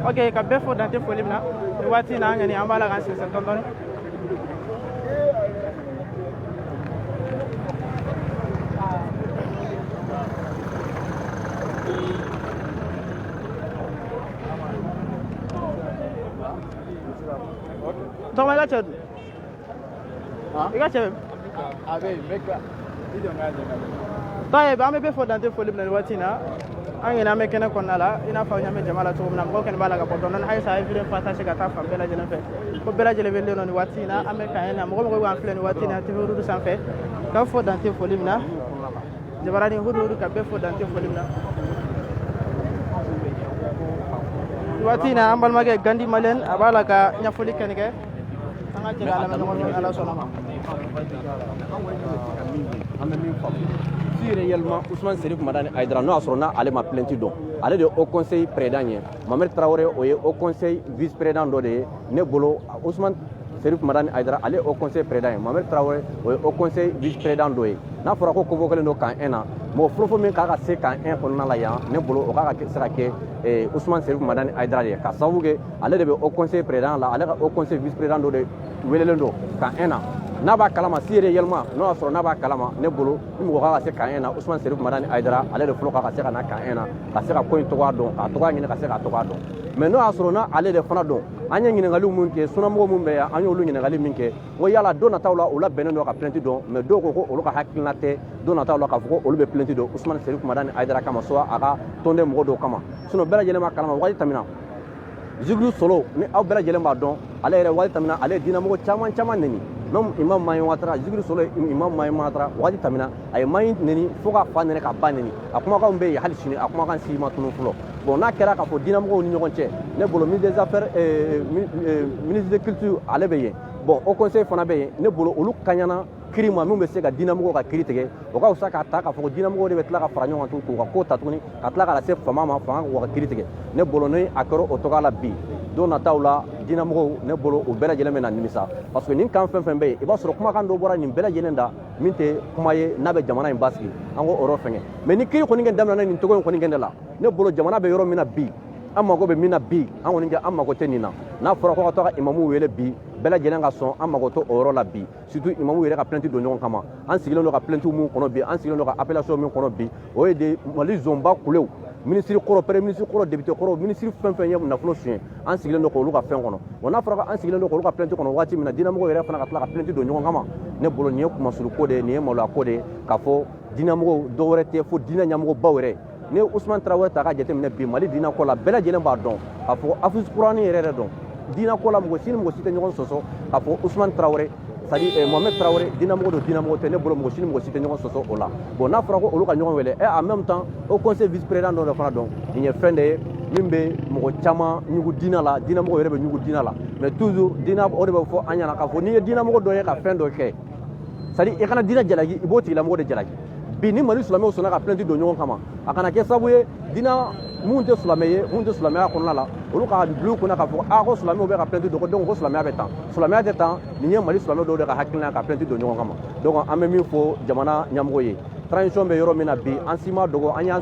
Ok, ka bɛɛ fo dante foli min na nin waati in na an ŋani an b'a la k'an sigi dɔɔni tɔgɔ i ka cɛ dun i ka cɛ bɛ an bɛ bɛɛ fo dante foli min na nin waati in na an ŋani an bɛ kɛnɛ kɔnɔna la i n'a fɔ an ɲa mɛ jama la cogo min na mɔgɔw kɛnɛ b'a la ka bɔ dɔɔni ayisa a ye vidéo partage ka taa fan bɛɛ lajɛlen fɛ ko bɛɛ lajɛlen bɛ len don nin waati in na an bɛ ka yen na mɔgɔ mɔgɔ b'an filɛ nin waati in na TV Hududu sanfɛ k'a fo dante foli min na Jabarani Hududu ka bɛɛ fo dante foli min na nin waati in na an balimakɛ Gandi Malien a b'a la ka ɲɛfɔli kɛnɛ kɛ an ka jɛ k'a lamɛn ɲɔgɔn fɛ Ala sɔnna ma. Si réellement Ousmane Serif Madani Aïdara no asrona ale ma plainte don ale de au conseil président ye Mohamed Traoré o ye au conseil vice président do de ne bolo Ousmane Serif Madani Aïdara ale au conseil président ye Mohamed Traoré o ye au conseil vice président do ye n'a fɔra ko convoqué do kan 1 an mo fofo min ka se kan 1 kɔnɔna la yan ne bolo o ka se ka kɛ Ousmane Serif Madani Aïdara ye ka sababu kɛ ale de bɛ au conseil président la ale ka au conseil vice président do de welelen do kan 1 an n'a b'a kalama si réellement n'o y'a sɔrɔ n'a b'a kalama ne bolo ni mɔgɔ ka se kan 1 na Ousmane Serif Madani Aïdara ale de fɔlɔ ka se ka na kan 1 na ka se ka ko in tɔgɔya dɔn ka tɔgɔya ɲini ka se ka tɔgɔya dɔn mais n'o y'a sɔrɔ na ale de fana dɔn an ye ɲininkaliw mun kɛ sunnamɔgɔw mun bɛ yan an y'olu ɲininkali min kɛ ko yala don nataw la u labɛnnen don ka plainte dɔn mais dɔw ko ko olu ka hakilina tɛ don nataw la k'a fɔ ko olu bɛ plainte dɔn Ousmane Serif Madani Aïdara kama soit a ka tɔnden mɔgɔ dɔw kama sinon bɛɛ lajɛlen ma kalama waati tɛmɛna Djibril Solo ni aw bɛɛ lajɛlen b'a dɔn ale yɛrɛ waati tɛmɛna ale ye diinɛmɔgɔ caman neni même Imam Mayin Ouattara Djibril Solo Imam Mayin Ouattara waati tɛmɛna a ye Mayin neni fo ka fa nɛnɛ ka ba neni a kumakanw bɛ yen hali sini a kumakan si ma tunun fɔlɔ bon n'a kɛra k'a fɔ diinɛmɔgɔw ni ɲɔgɔn cɛ ne bolo ministre des affaires ministre de culture ale bɛ yen bon au conseil fana bɛ yen ne bolo olu kaɲana kiri ma min bɛ se ka diinɛmɔgɔw ka kiri tigɛ o ka fisa k'a ta k'a fɔ ko diinɛmɔgɔw de bɛ tila ka fara ɲɔgɔn kan k'u ka ko ta tuguni ka tila ka na se fama ma fanga k'u ka kiri tigɛ ne bolo ni a kɛra o tɔgɔ la bi don nataw la dinamɔgɔw ne bolo o bɛɛ lajɛlen bɛ na nimisa parce que nin kan fɛn fɛn bɛ yen i b'a sɔrɔ kumakan dɔ bɔra nin bɛɛ lajɛlen da min tɛ kuma ye n'a bɛ jamana in basigi an ko o yɔrɔ fɛngɛ mais ni kiri kɔni kɛ daminɛna nin cogo in kɔni kɛ de la ne bolo jamana bɛ yɔrɔ min na bi an mago bɛ min na bi an kɔni an mago tɛ nin na n'a fɔra ko ka to ka imamu wele bi bɛɛ lajɛlen ka sɔn an mago tɛ o yɔrɔ la bi surtout imamu yɛrɛ ka plainte don ɲɔgɔn kama an sigilen don ka plainte min kɔnɔ bi an sigilen don ka appellation min kɔnɔ bi o ye de Mali zonba kulew ministre kɔrɔ premier ministre kɔrɔ député kɔrɔ ministre fɛn fɛn ye nafolo suɲɛ an sigilen don k'olu ka fɛn kɔnɔ bon n'a fɔra an sigilen don k'olu ka plainte kɔnɔ waati min na dinamɔgɔw yɛrɛ fana ka tila ka plainte don ɲɔgɔn kama ne bolo nin ye kumasuru ko de ye nin ye maloya ko de ye k'a fɔ dinamɔgɔw dɔwɛrɛ tɛ fo dinɛ ɲɛmɔgɔbaw yɛrɛ ne Usman Traoré ta ka jateminɛ bi Mali diinɛ ko la bɛɛ lajɛlen b'a dɔn k'a fɔ Hafiz Kurani yɛrɛ dɔn diinɛ ko la mɔgɔ si ni mɔgɔ si tɛ ɲɔgɔn sɔsɔ k'a fɔ Usman Traoré c'est-à-dire Mohamed Traoré dinamɔgɔ don dinamɔgɔ tɛ ne bolo mɔgɔ si ni mɔgɔ si tɛ ɲɔgɔn sɔsɔ o la bon n'a fɔra ko olu ka ɲɔgɔn wele en même temps au conseil vice président dɔ de fana dɔn nin ye fɛn de ye min bɛ mɔgɔ caman ɲugu diinɛ la dinamɔgɔ yɛrɛ bɛ ɲugu diinɛ la mais toujours diinɛ o de bɛ fɔ an ɲɛna k'a fɔ n'i ye dinamɔgɔ dɔ ye ka fɛn dɔ kɛ c'est-à-dire i kana diinɛ jalaki i b'o tigilamɔgɔ de jalaki bi ni Mali silamɛw sɔnna ka plainte don ɲɔgɔn kama a kana kɛ sababu ye diinɛ mun tɛ silamɛ ye mun tɛ silamɛya kɔnɔna la olu ka bila u kunna k'a fɔ ko silamɛw bɛ ka plainte don donc ko silamɛya bɛ tan silamɛya tɛ tan nin ye Mali silamɛ dɔw de ka hakilina ka plainte don ɲɔgɔn kama donc an bɛ min fɔ jamana ɲɛmɔgɔ ye transition bɛ yɔrɔ min na bi an si ma dogo an y'an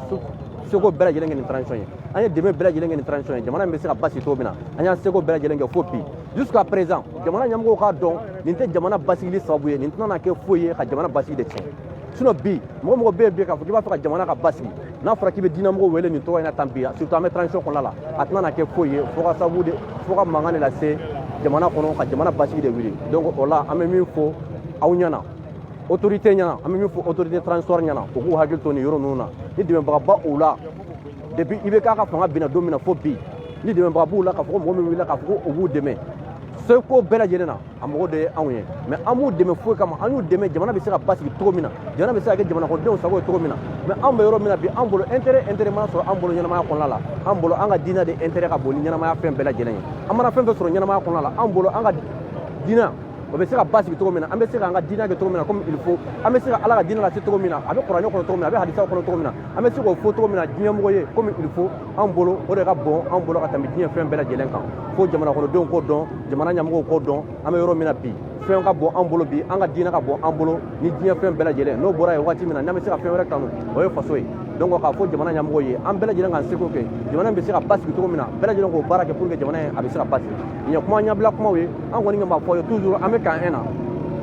seko bɛɛ lajɛlen kɛ nin transition ye an ye dɛmɛ bɛɛ lajɛlen kɛ nin transition ye jamana in bɛ se ka basigi cogo min na an y'an seko bɛɛ lajɛlen kɛ fo bi jusqu'à présent jamana ɲɛmɔgɔw k'a dɔn nin tɛ jamana basigili sababu ye nin tɛna kɛ foyi ye ka jamana basigi de tiɲɛ sinon bi mɔgɔ mɔgɔ bɛ yen bi k'a fɔ k'i b'a fɛ ka jamana ka basigi n'a fɔra k'i bɛ dinamɔgɔw wele nin tɔgɔ in na tan bi surtout an bɛ transition kɔnɔna la a tɛna kɛ foyi ye fo ka mankan de lase jamana kɔnɔ ka jamana basigi de wuli donc o la an bɛ min fɔ aw ɲɛna autorité ɲɛna an bɛ min fɔ autorité transitoire ɲɛna u k'u hakili to nin yɔrɔ ninnu na ni dɛmɛbagaba u la depuis IBK ka fanga binna don min na fo bi ni dɛmɛbaga b'u la k'a fɔ ko mɔgɔ min wulila k'a fɔ ko u b'u dɛmɛ seko bɛɛ lajɛlen na a mɔgɔ de ye anw ye mais an b'u dɛmɛ foyi kama an y'u dɛmɛ jamana bɛ se ka basigi cogo min na jamana bɛ se ka kɛ jamanakɔnɔdenw sago ye cogo min na mais an bɛ yɔrɔ min na bi an bolo intérêt mana sɔrɔ an bolo ɲɛnamaya kɔnɔna la an bolo an ka diinɛ de intérêt ka bon ni ɲɛnamaya fɛn bɛɛ lajɛlen ye an mana fɛn fɛn sɔrɔ ɲɛnamaya kɔnɔna la an bolo an ka diinɛ o bɛ se ka basigi cogo min na an bɛ se ka an ka diinɛ kɛ cogo min na comme il faut an bɛ se ka ala ka diinɛ lase cogo min na a bɛ kuranɛ kɔnɔ cogo min na a bɛ hadisaw kɔnɔ cogo min na an bɛ se k'o fɔ cogo min na diɲɛmɔgɔ ye comme il faut an bolo o de ka bon an bolo ka tɛmɛ diɲɛ fɛn bɛɛ lajɛlen kan fo jamanakɔnɔdenw k'o dɔn jamana ɲɛmɔgɔw k'o dɔn an bɛ yɔrɔ min na bi fɛn ka bon an bolo bi an ka diinɛ ka bon an bolo ni diɲɛ fɛn bɛɛ lajɛlen n'o bɔra yen waati min na n'an bɛ se ka fɛn wɛrɛ kanu o ye faso ye donc k'a fɔ jamana ɲɛmɔgɔw ye an bɛɛ lajɛlen k'an seko kɛ jamana in bɛ se ka basigi cogo min na bɛɛ lajɛlen k'o baara kɛ pour que jamana in a bɛ se ka basigi nin ye kuma ɲɛbila kumaw ye an kɔni ka b'a fɔ ye toujours an bɛ k'an na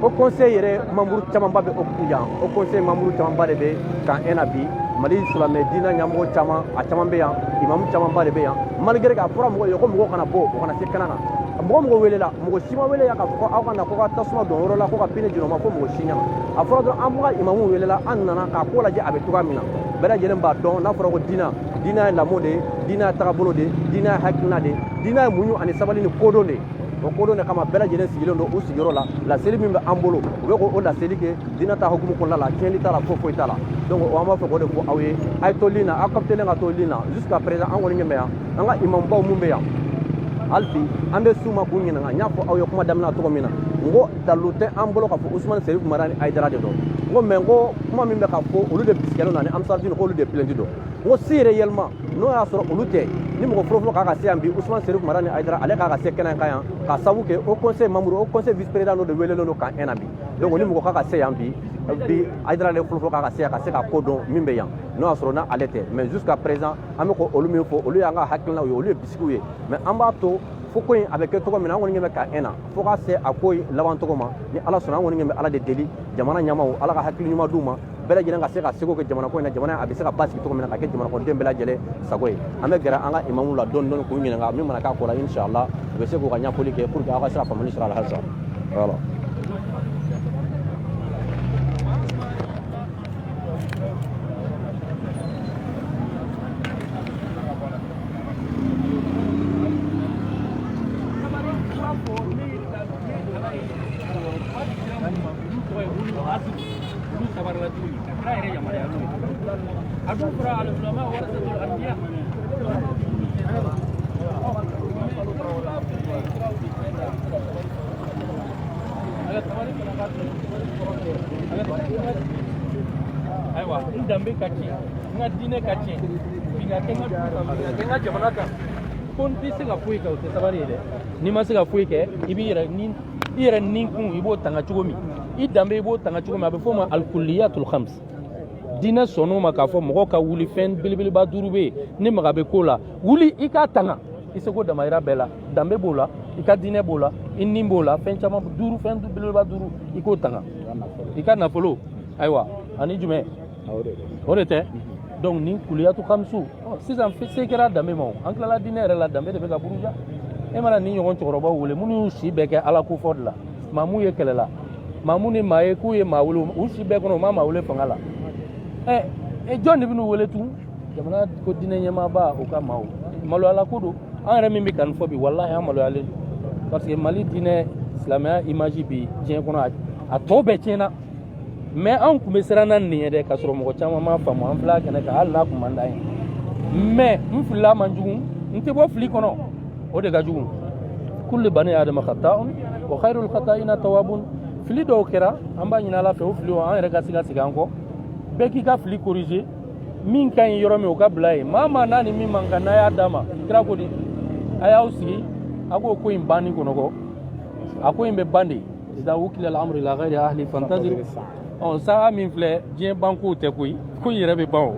o conseil yɛrɛ membre camanba bɛ o yan o conseil membre camanba de bɛ k'an na bi Mali silamɛ diinɛ ɲɛmɔgɔ caman a caman bɛ yan imamu camanba de bɛ yan malgré k'a fɔra mɔgɔw ye ko mɔgɔw kana bɔ o kana se kɛnɛ na mɔgɔ welela mɔgɔ si ma wele yan k'a fɔ ko aw ka na ko ka tasuma don yɔrɔ la ko ka pinɛ jira o ma fo mɔgɔ si ɲɛna a fɔra dɔrɔn an ka imamu welela an nana k'a ko lajɛ a bɛ cogoya min na bɛɛ lajɛlen b'a dɔn n'a fɔra ko diinɛ ye lamɔ de ye diinɛ ye tagabolo de ye diinɛ ye hakilina de ye diinɛ ye muɲu ani sabali ni kodɔn de ye o kodɔn de kama bɛɛ lajɛlen sigilen don u sigiyɔrɔ la laseli min bɛ an bolo u bɛ k'o laseli kɛ diinɛ ta hukumu kɔnɔna la tiɲɛli t'a la foyi t'a la donc an b'a fɛ k'o de fɔ aw ye a ye to lin na aw kapitelen ka to lin na jusqu'à présent an kɔni ɲɛ bɛ yan an ka imamubaw mun bɛ yan hali bi an bɛ s'u ma k'u ɲininka n y'a fɔ aw ye kuma daminɛ cogo min na n ko dalu tɛ an bolo k'a fɔ Usmane Serifu Madani Ayidara de dɔn n ko mais n ko kuma min bɛ ka fɔ olu de bisikɛlen don ani Amsaladine k'olu de plainte dɔn n ko si réellement n'o y'a sɔrɔ olu tɛ ni mɔgɔ fɔlɔfɔlɔ k'a ka se yan bi Usmane Serifu Madani Ayidara ale k'a ka se kɛnɛ kan yan k'a sababu kɛ au conseil membre au conseil vice président dɔ de welelen don k'an na bi donc ni mɔgɔ k'a ka se yan bi Ayidara ale fɔlɔfɔlɔ k'a ka se yan ka se ka ko dɔn min bɛ yan n'o y'a sɔrɔ n'ale tɛ mais jusqu'à présent an bɛ k'olu min fɔ olu y'an ka hakilinaw ye olu ye bisikiw ye mais an b'a to fo ko in a bɛ kɛ cogo min na an kɔni ɲɛ bɛ k'an na fo ka se a ko laban cogo ma ni ala sɔnna an kɔni ɲɛ bɛ ala de deli jamana ɲɛmaaw ala ka hakili ɲuman d'u ma bɛɛ lajɛlen ka se ka seko kɛ jamana ko in na jamana a bɛ se ka basigi cogo min na ka kɛ jamanakɔnɔden bɛɛ lajɛlen sago ye an bɛ gɛrɛ an ka imamuw la dɔɔni dɔɔni k'u ɲininka min mana k'a ko la inshallah u bɛ se k'u ka ɲɛfɔli kɛ pour que aw ka se ka faamuyali sɔrɔ a la halisa voilà. Ayiwa n danbe ka tiɲɛ n ka diinɛ ka tiɲɛ bin ka kɛ n ka du kan bin ka kɛ n ka jamana kan ko n tɛ se ka foyi kɛ o tɛ sabali ye dɛ n'i ma se ka foyi kɛ i yɛrɛ ninkun i b'o tanga cogo min i danbe i b'o tanga cogo min a bɛ fɔ o ma alkuliyatul khams diinɛ sɔnn'o ma k'a fɔ mɔgɔ ka wuli fɛn belebeleba 5 bɛ yen ni maga bɛ ko la wuli i k'a tanga i seko damayira bɛɛ la danbe b'o la i ka diinɛ b'o la i nin b'o la fɛn caman 5 fɛn belebeleba 5 i k'o tanga i ka nafolo ayiwa ani jumɛn o de tɛ donc ni kuliyatu khamsu sisan se kɛra danbe ma an tilala diinɛ yɛrɛ la danbe de bɛ ka buruja e mana ni ɲɔgɔn cɛkɔrɔbaw wele minnu y'u si bɛɛ kɛ ala ko fɔ de la maa mun ye kɛlɛ la maa mun ni maa ye k'u ye maa wele u si bɛɛ kɔnɔ u ma maa wele fanga la jɔn de bɛ n'u wele tun jamana ko diinɛ ɲɛmaaba o ka maaw maloyala ko don an yɛrɛ min bɛ ka nin fɔ bi walahi an maloyalen don parce que mali diinɛ silamɛya image bi diɲɛ kɔnɔ a tɔ bɛɛ tiɲɛna mais an tun bɛ siran nin ye dɛ k'a sɔrɔ mɔgɔ caman m'a faamu an filɛ kɛnɛ kan hali n'a kun man d'an ye mais n filila man jugu n tɛ bɔ fili kɔnɔ o de ka jugu kulli bani adama khata'un wa khairul khata'ina tawwabun fili dɔw kɛra an b'a ɲini ala fɛ o fili an yɛrɛ ka se ka segin an kɔ bɛɛ k'i ka fili corriger min ka ɲi yɔrɔ min o ka bila yen maa maa n'a ni min man kan n'a y'a d'a ma kira ko di a y'aw sigi a k'o ko in banni kɔnɔ kɔ a ko in bɛ ban de iza wukila al-amru ila ghayri ahli fantazir saga min filɛ diɲɛ bankow tɛ koyi ko in yɛrɛ bɛ ban o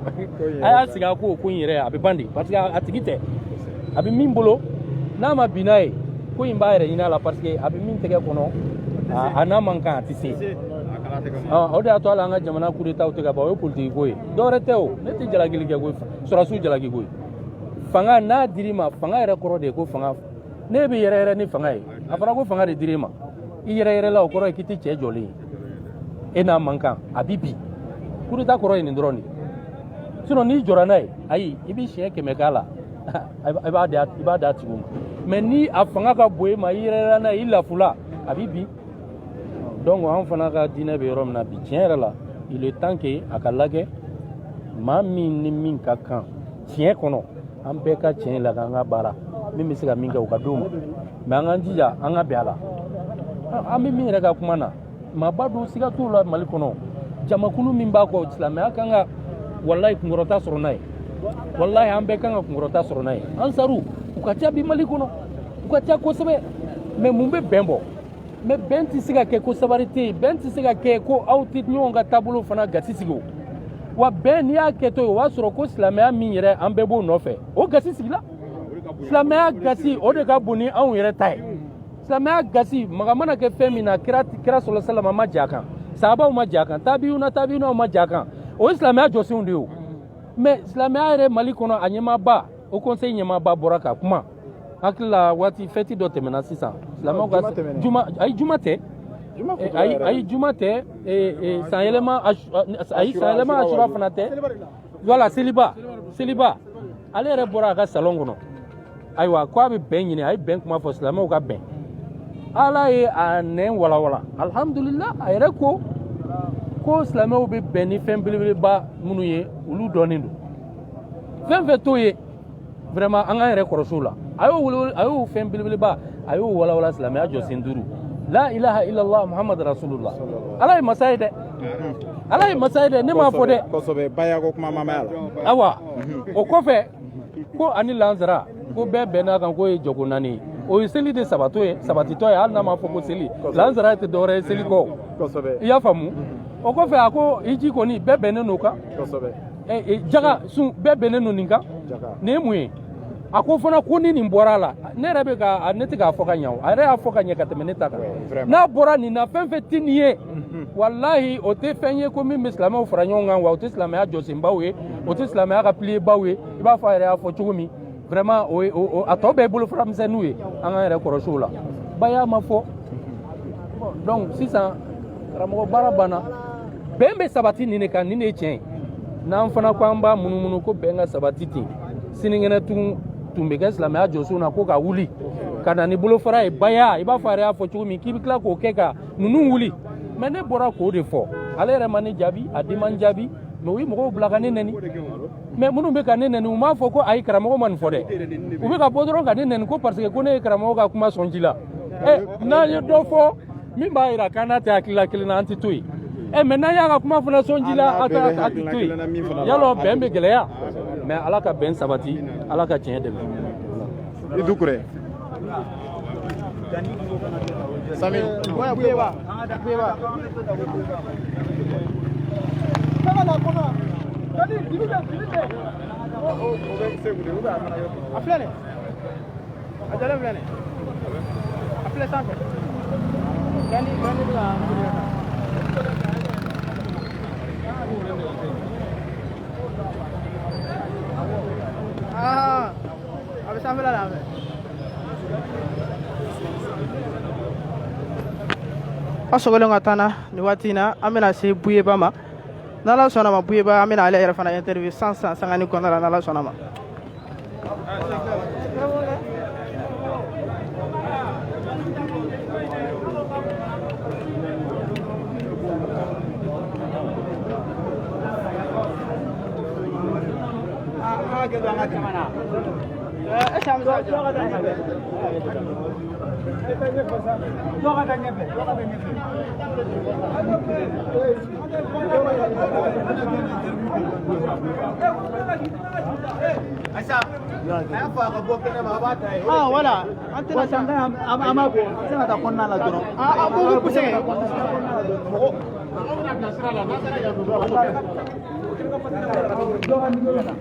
a y'a sigi a ko in yɛrɛ a bɛ ban de parce que a tigi tɛ a bɛ min bolo n'a ma bin n'a ye ko in b'a yɛrɛ ɲini a la parce que a bɛ min tɛgɛ kɔnɔ a n'a man kan a tɛ se o de y'a to ala an ka jamana coup d'état tɛ ka ban o ye politique ko ye dɔwɛrɛ tɛ o ne tɛ jalaki kɛ koyi sɔrɔsiw jalaki koyi fanga n'a dir'i ma fanga yɛrɛ kɔrɔ de ye ko fanga ne bɛ yɛrɛ ni fanga ye a fɔra ko fanga de dir'e ma i yɛrɛ la o kɔrɔ ye k'i tɛ cɛ jɔlen ye e n'a man kan a bi bi coup d'état kɔrɔ ye nin dɔrɔn de sinon n'i jɔra n'a ye ayi i bɛ siɲɛ 100 k'a la i b'a d'a tigi ma mais ni a fanga ka bon e ma i yɛrɛ n'a ye i lafula a bi bi donc an fana ka diinɛ bɛ yɔrɔ min na bi tiɲɛ yɛrɛ la il est temps que a ka lajɛ maa min ni min ka kan tiɲɛ kɔnɔ an bɛɛ ka tiɲɛ la k'an ka baara min bɛ se ka min kɛ o ka d'o ma mais an k'an jija an ka bɛn a la an bɛ min yɛrɛ ka kuma na maaba don siga t'o la mali kɔnɔ jamakulu min b'a kɔ silamɛya kan ka walayi kunkɔrɔta sɔrɔ n'a ye walayi an bɛɛ kan ka kunkɔrɔta sɔrɔ n'a ye ansaru u ka ca bi mali kɔnɔ u ka ca kosɛbɛ mais mun bɛ bɛn bɔ mais bɛn tɛ se ka kɛ ko sabari tɛ yen bɛn tɛ se ka kɛ ko aw tɛ ɲɔgɔn ka taabolo fana gasi sigi o wa bɛn n'i y'a kɛ to yen o b'a sɔrɔ ko silamɛya min yɛrɛ an bɛɛ b'o nɔfɛ o gasi sigila silamɛya gasi o de ka bon ni anw yɛrɛ ta ye silamɛya gasi maga mana kɛ fɛn min na kira sɔrɔ salama ma ja kan sahabaw ma ja kan tabiyunaw ma ja kan o ye silamɛya jɔsenw de ye o mais silamɛya yɛrɛ mali kɔnɔ a ɲɛmaaba o conseil ɲɛmaaba bɔra ka kuma hakili la waati fɛti dɔ tɛmɛna sisan silamɛw ka juma tɛ ayi juma tɛ sanyɛlɛma asura fana tɛ voilà seliba ale yɛrɛ bɔra a ka salon kɔnɔ ayiwa ko a bɛ bɛn ɲini a ye bɛn kuma fɔ silamɛw ka bɛn ala ye a nɛn walawala alhamdulillah a yɛrɛ ko silamɛw bɛ bɛn ni fɛn belebeleba minnu ye olu dɔnnen don fɛn fɛn t'o ye vraiment an k'an yɛrɛ kɔlɔsi o la a y'o fɛn belebeleba a y'o walawala silamɛya jɔsen 5 la ilaha illallah muhammad rasulullah ala ye masa ye dɛ ala ye masa ye dɛ ne m'a fɔ dɛ kosɛbɛ baya ko kuma ma mɛn a la awa o kɔfɛ ko ani lansara ko bɛɛ bɛnna kan k'o ye jogo 4 ye o ye seli de sabatitɔ ye hali n'a ma fɔ ko seli lansara tɛ dɔwɛrɛ ye seli kɔ i y'a faamu o kɔfɛ a ko hiji kɔni bɛɛ bɛnnen n'o kan jaga sun bɛɛ bɛnnen n'o nin kan nin ye mun ye a ko fana ko ni nin bɔra a la ne yɛrɛ bɛ ka ne tɛ k'a fɔ ka ɲɛ o a yɛrɛ y'a fɔ ka ɲɛ ka tɛmɛ ne ta kan n'a bɔra nin na fɛn fɛn tɛ nin ye walahi o tɛ fɛn ye ko min bɛ silamɛw fara ɲɔgɔn kan wa o tɛ silamɛya jɔsenbaw ye o tɛ silamɛya ka piliyebaw ye i b'a fɔ a yɛrɛ y'a fɔ cogo min vraiment a tɔ bɛɛ ye bolofaramisɛnninw ye an k'an yɛrɛ kɔlɔsi o la baya ma fɔ donc sisan karamɔgɔ baara banna bɛn bɛ sabati nin de kan nin de ye tiɲɛ ye n'an fana ko an b'a munumunu ko bɛn ka sabati ten sinikɛnɛ tun bɛ kɛ silamɛya jɔsenw na ko ka wuli ka na ni bolofara ye baya i b'a fɔ a yɛrɛ y'a fɔ cogo min k'i bɛ tila k'o kɛ ka ninnu wuli mais ne bɔra k'o de fɔ ale yɛrɛ ma ne jaabi a den ma n jaabi mais u ye mɔgɔw bila ka ne nɛni mais minnu bɛ ka ne nɛni u m'a fɔ ko ayi karamɔgɔ ma nin fɔ dɛ u bɛ ka bɔ dɔrɔn ka ne nɛni ko parce que ko ne ye karamɔgɔ ka kuma sɔn ji la n'an ye dɔ fɔ min b'a jira k'an n'a tɛ hakilila kelen na an tɛ to yen mais n'an y'a ka kuma fana sɔn ji la a tɛ to yen yalɔ bɛn bɛ gɛlɛya mais ala ka bɛn sabati ala ka tiɲɛ dɛmɛ Idukure. Sami. Asogolen ka taa na ni waati in na an bɛna se Buyeba ma n'Ala sɔnna ma Buyeba an bɛna ale yɛrɛ fana interview sangani kɔnɔna la n'Ala sɔnna ma. Voilà.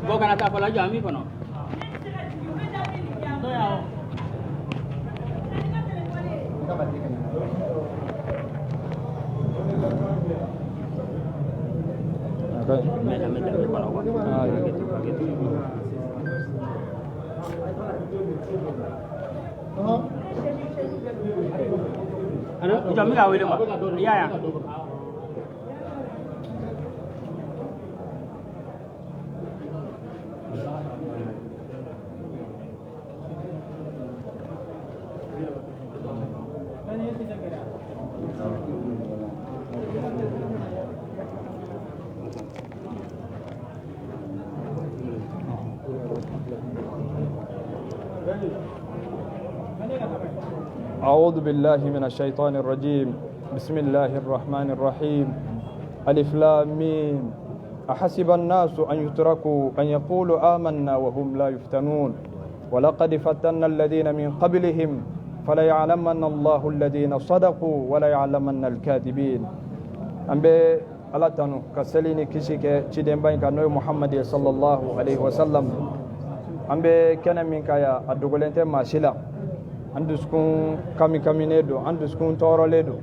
Bukan ada apa lagi kami kono. Jam ni awal lemah. Ya ya. أعوذ بالله من الشيطان الرجيم بسم الله الرحمن الرحيم ألف لام ميم أحسب الناس أن يتركوا أن يقولوا آمنا وهم لا يفتنون ولقد فتنا الذين من قبلهم فليعلمن الله الذين صدقوا وليعلمن الكاذبين أم ala tanu ka seli ni kisi ke ciden bayin ka noy Muhammad sallallahu alaihi wasallam ambe kana min kaya adugolente masila anduskun kamine do anduskun torole do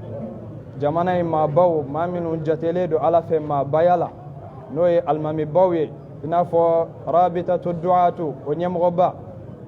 jamana ma baw ma minu jatele do ala fe ma bayala noy almami bawye ina fo rabitatu du'atu o nyamgoba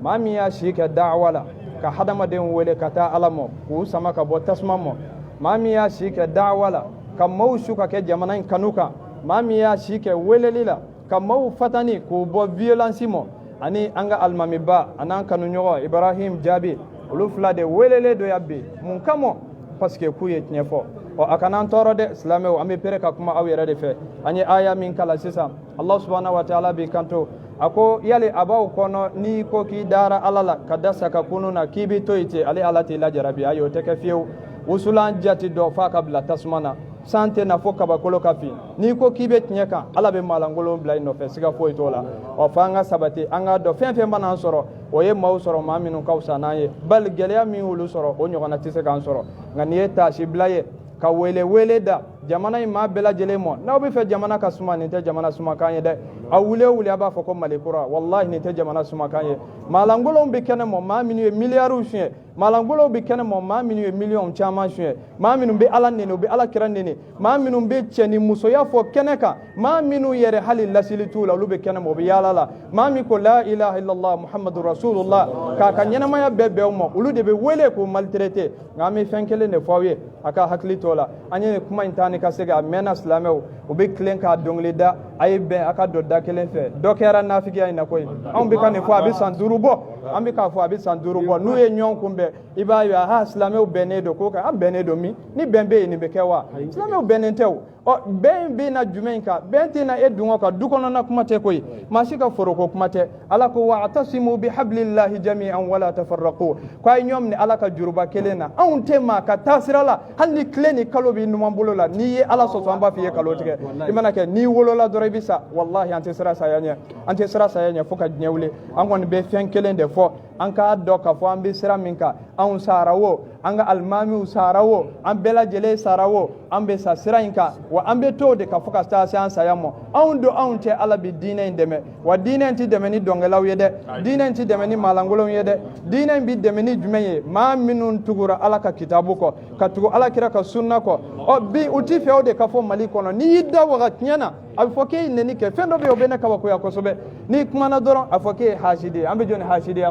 ma mi ya shika da'wala ka hadama den wele kata alamo ku sama ka bo tasmamo ma mi ya shika da'wala kam mau suka ke jamana kanuka mami ya shike welelila kam mau fatani ko bo violence mo ani anga almami ba anan kanu nyogo Ibrahim Jabi ulufla de welele do yabbe mun kamo parce que kuye tnefo o akanan toro de islame o ami pere ka kuma awere de fe ani aya min kala sisa Allah subhanahu wa ta'ala bi kanto ako yale abaw kono ni ko ki dara alala kadasa ka kununa kibi toite ali alati la jarabi ayo teke fiu usulan jati do fa kabla tasmana sante na foka bakolo kafi ni ko kibe tinyeka ala be malangolo blay no fe siga fo itola o fanga sabati anga do fen fen banan soro o ye maw soro maminu kawsa naye bal gelya mi wulu soro o nyogana tise kan soro ngani ta shi blaye ka wele da jamana ma bela jele mo na obi fe jamana ka suma ni te jamana suma kanye de awule aba fo ko malikura wallahi ni te jamana suma kanye malangolo be kenemo maminu e milliardu shie malangolo bi kene mo ma minu ye million chama shwe ma minu be ala nene be ala kira nene ma minu be cheni muso ya fo kene ka ma minu yere hali lasili tula lu be kene mo be yala la ma mi ko la ilaha illallah muhammadur rasulullah ka ka nyana maya bebe mo ulu de be wele ko maltraité ngami fenkele ne fawe aka hakli tola anye kuma intani ka sega mena islamew o be klen ka dongle da ay be aka do da kelen fe do kera nafiki ay na koy on be kan fo abi sanduru bo an be ka fo abi sanduru bo nu ye nyon kumbe iba yo ha islamew benedo ko ka benedo mi ni bembe ni be kewa islamew benentew o ben be na jumen ka benti na edungo ka dukono na kuma te koy mashika foroko kuma te ala ko wa'tasimu bihablillahi jami'an wala tafarraqu ko ay nyom ni ala ka juruba kelena on tema ka tasirala hanni kleni kalobi numambolo la ni ye ala so amba fiye kalotige imana ke ni wolola doribisa wallahi ante sira sayanya foka nyewle angon be fen kelende fo anka do ka fo ambi sira minka an sarawo anga almami sarawo an bela jele sarawo ambe sa sira inka wa ambe to de ka foka sta san sayamo an do an te ala bi dine ndeme wa dine nti deme ni dongelaw yede dine nti deme ni malangolo yede dine bi deme ni jumeye ma minun tugura ala ka kitabu ko ka tugu ala kira ka sunna ko o bi uti fewde ka fo mali kono ni yidda waga nyana afoke neni ke fendo be obena ka ko ya ko sobe ni kuma na doron afoke hashidi ambe joni hashidi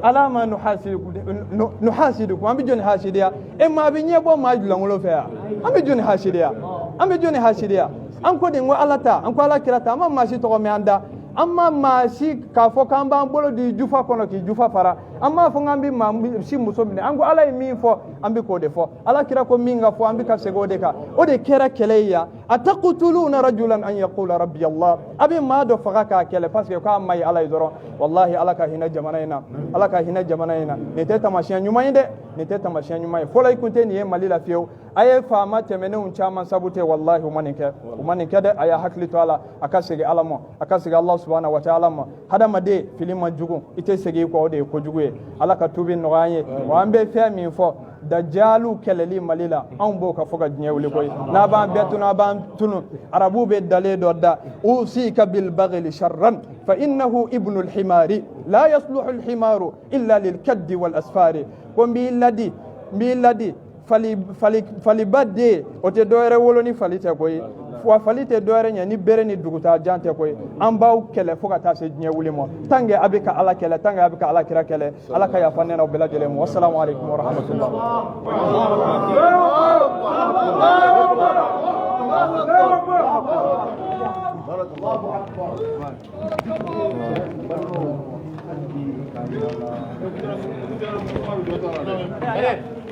ala ma nuhasidu ambe joni hashidi e ma bi nyebo ma julangolo fe ambe joni hashidi an ko de ngo alata an ko ala kirata amma ma shi to me anda amma ma shi ka fo kan ban bolo di jufa kono ki jufa fara amma fo ngambi ma shi muso bine ango ala mi fo ambi ko de fo ala kira ko minga fo ambi ka sego de ka o de kera keleya ataqtuluna rajulan an yaqula rabbi allah abi ma do faga ka kele parce que ka mai ala izoro wallahi ala ka hina jamanaina ne te tamashiya nyuma fo lay kunte ni malila fiyo aye fama temene un chama sabute wallahi umanike de aya hakli to ala akasege alamo akasege allah subhanahu wa ta'ala ma hada made filima jugu ite sege ko de ko jugu ala ka tubi no ganye wa ambe fami fo dajalu keleli malila an bo ka foga nyewle koy na ban tunu arabu be dale do da usika bil baghl sharran fa innahu ibnu al himari la yasluhu al himaru illa lil kaddi wal asfari ko mbi ladi fali badde o te doere woloni falite koy fo falite doere nya ni bere ni duguta jante koy an baw kele fo ka ta se nya wulimo tange abika ala kele tange abika ala kira kele ala ka ya fanena bela jele mo assalamu alaikum wa rahmatullah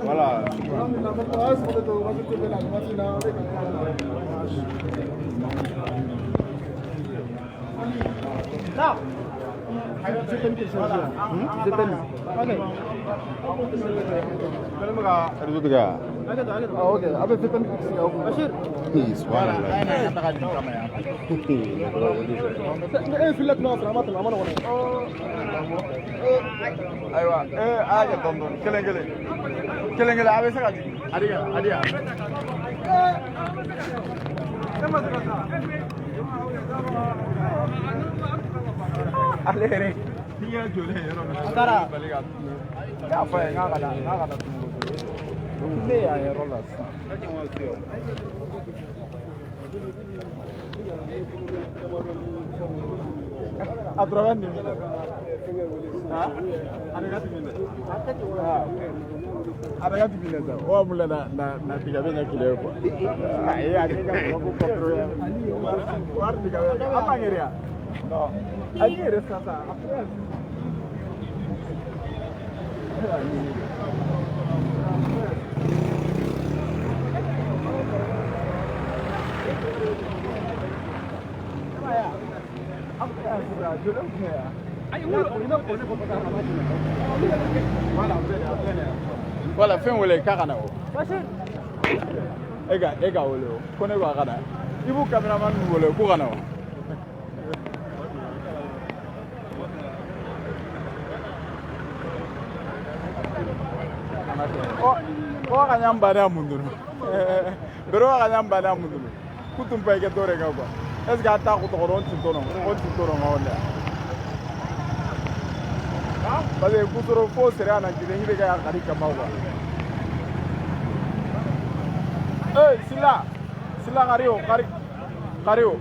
Voilà. ايوه ايه حاجه ضمن كلنجل عاوز سكتي اديا alere dia jole tara ya fa ngada le ya rola atravan ni ha ada gati bineza o mulla na tiga benya kile ko ya tiga ko kontrol war tiga apa ngeria no ali resta sa Voilà, fin wele kakana o. Ega wele o. Kone ko akada. Ibu cameraman wele ko kana o. O kanyamba na munduru. Bero kanyamba na munduru. Kutum pa ke dore ga kwa. Es ga ta ko to ron tin tono. On tin tono ngone. parce que kusoro fo sere ana jide hibe ga kari kama wa sila kario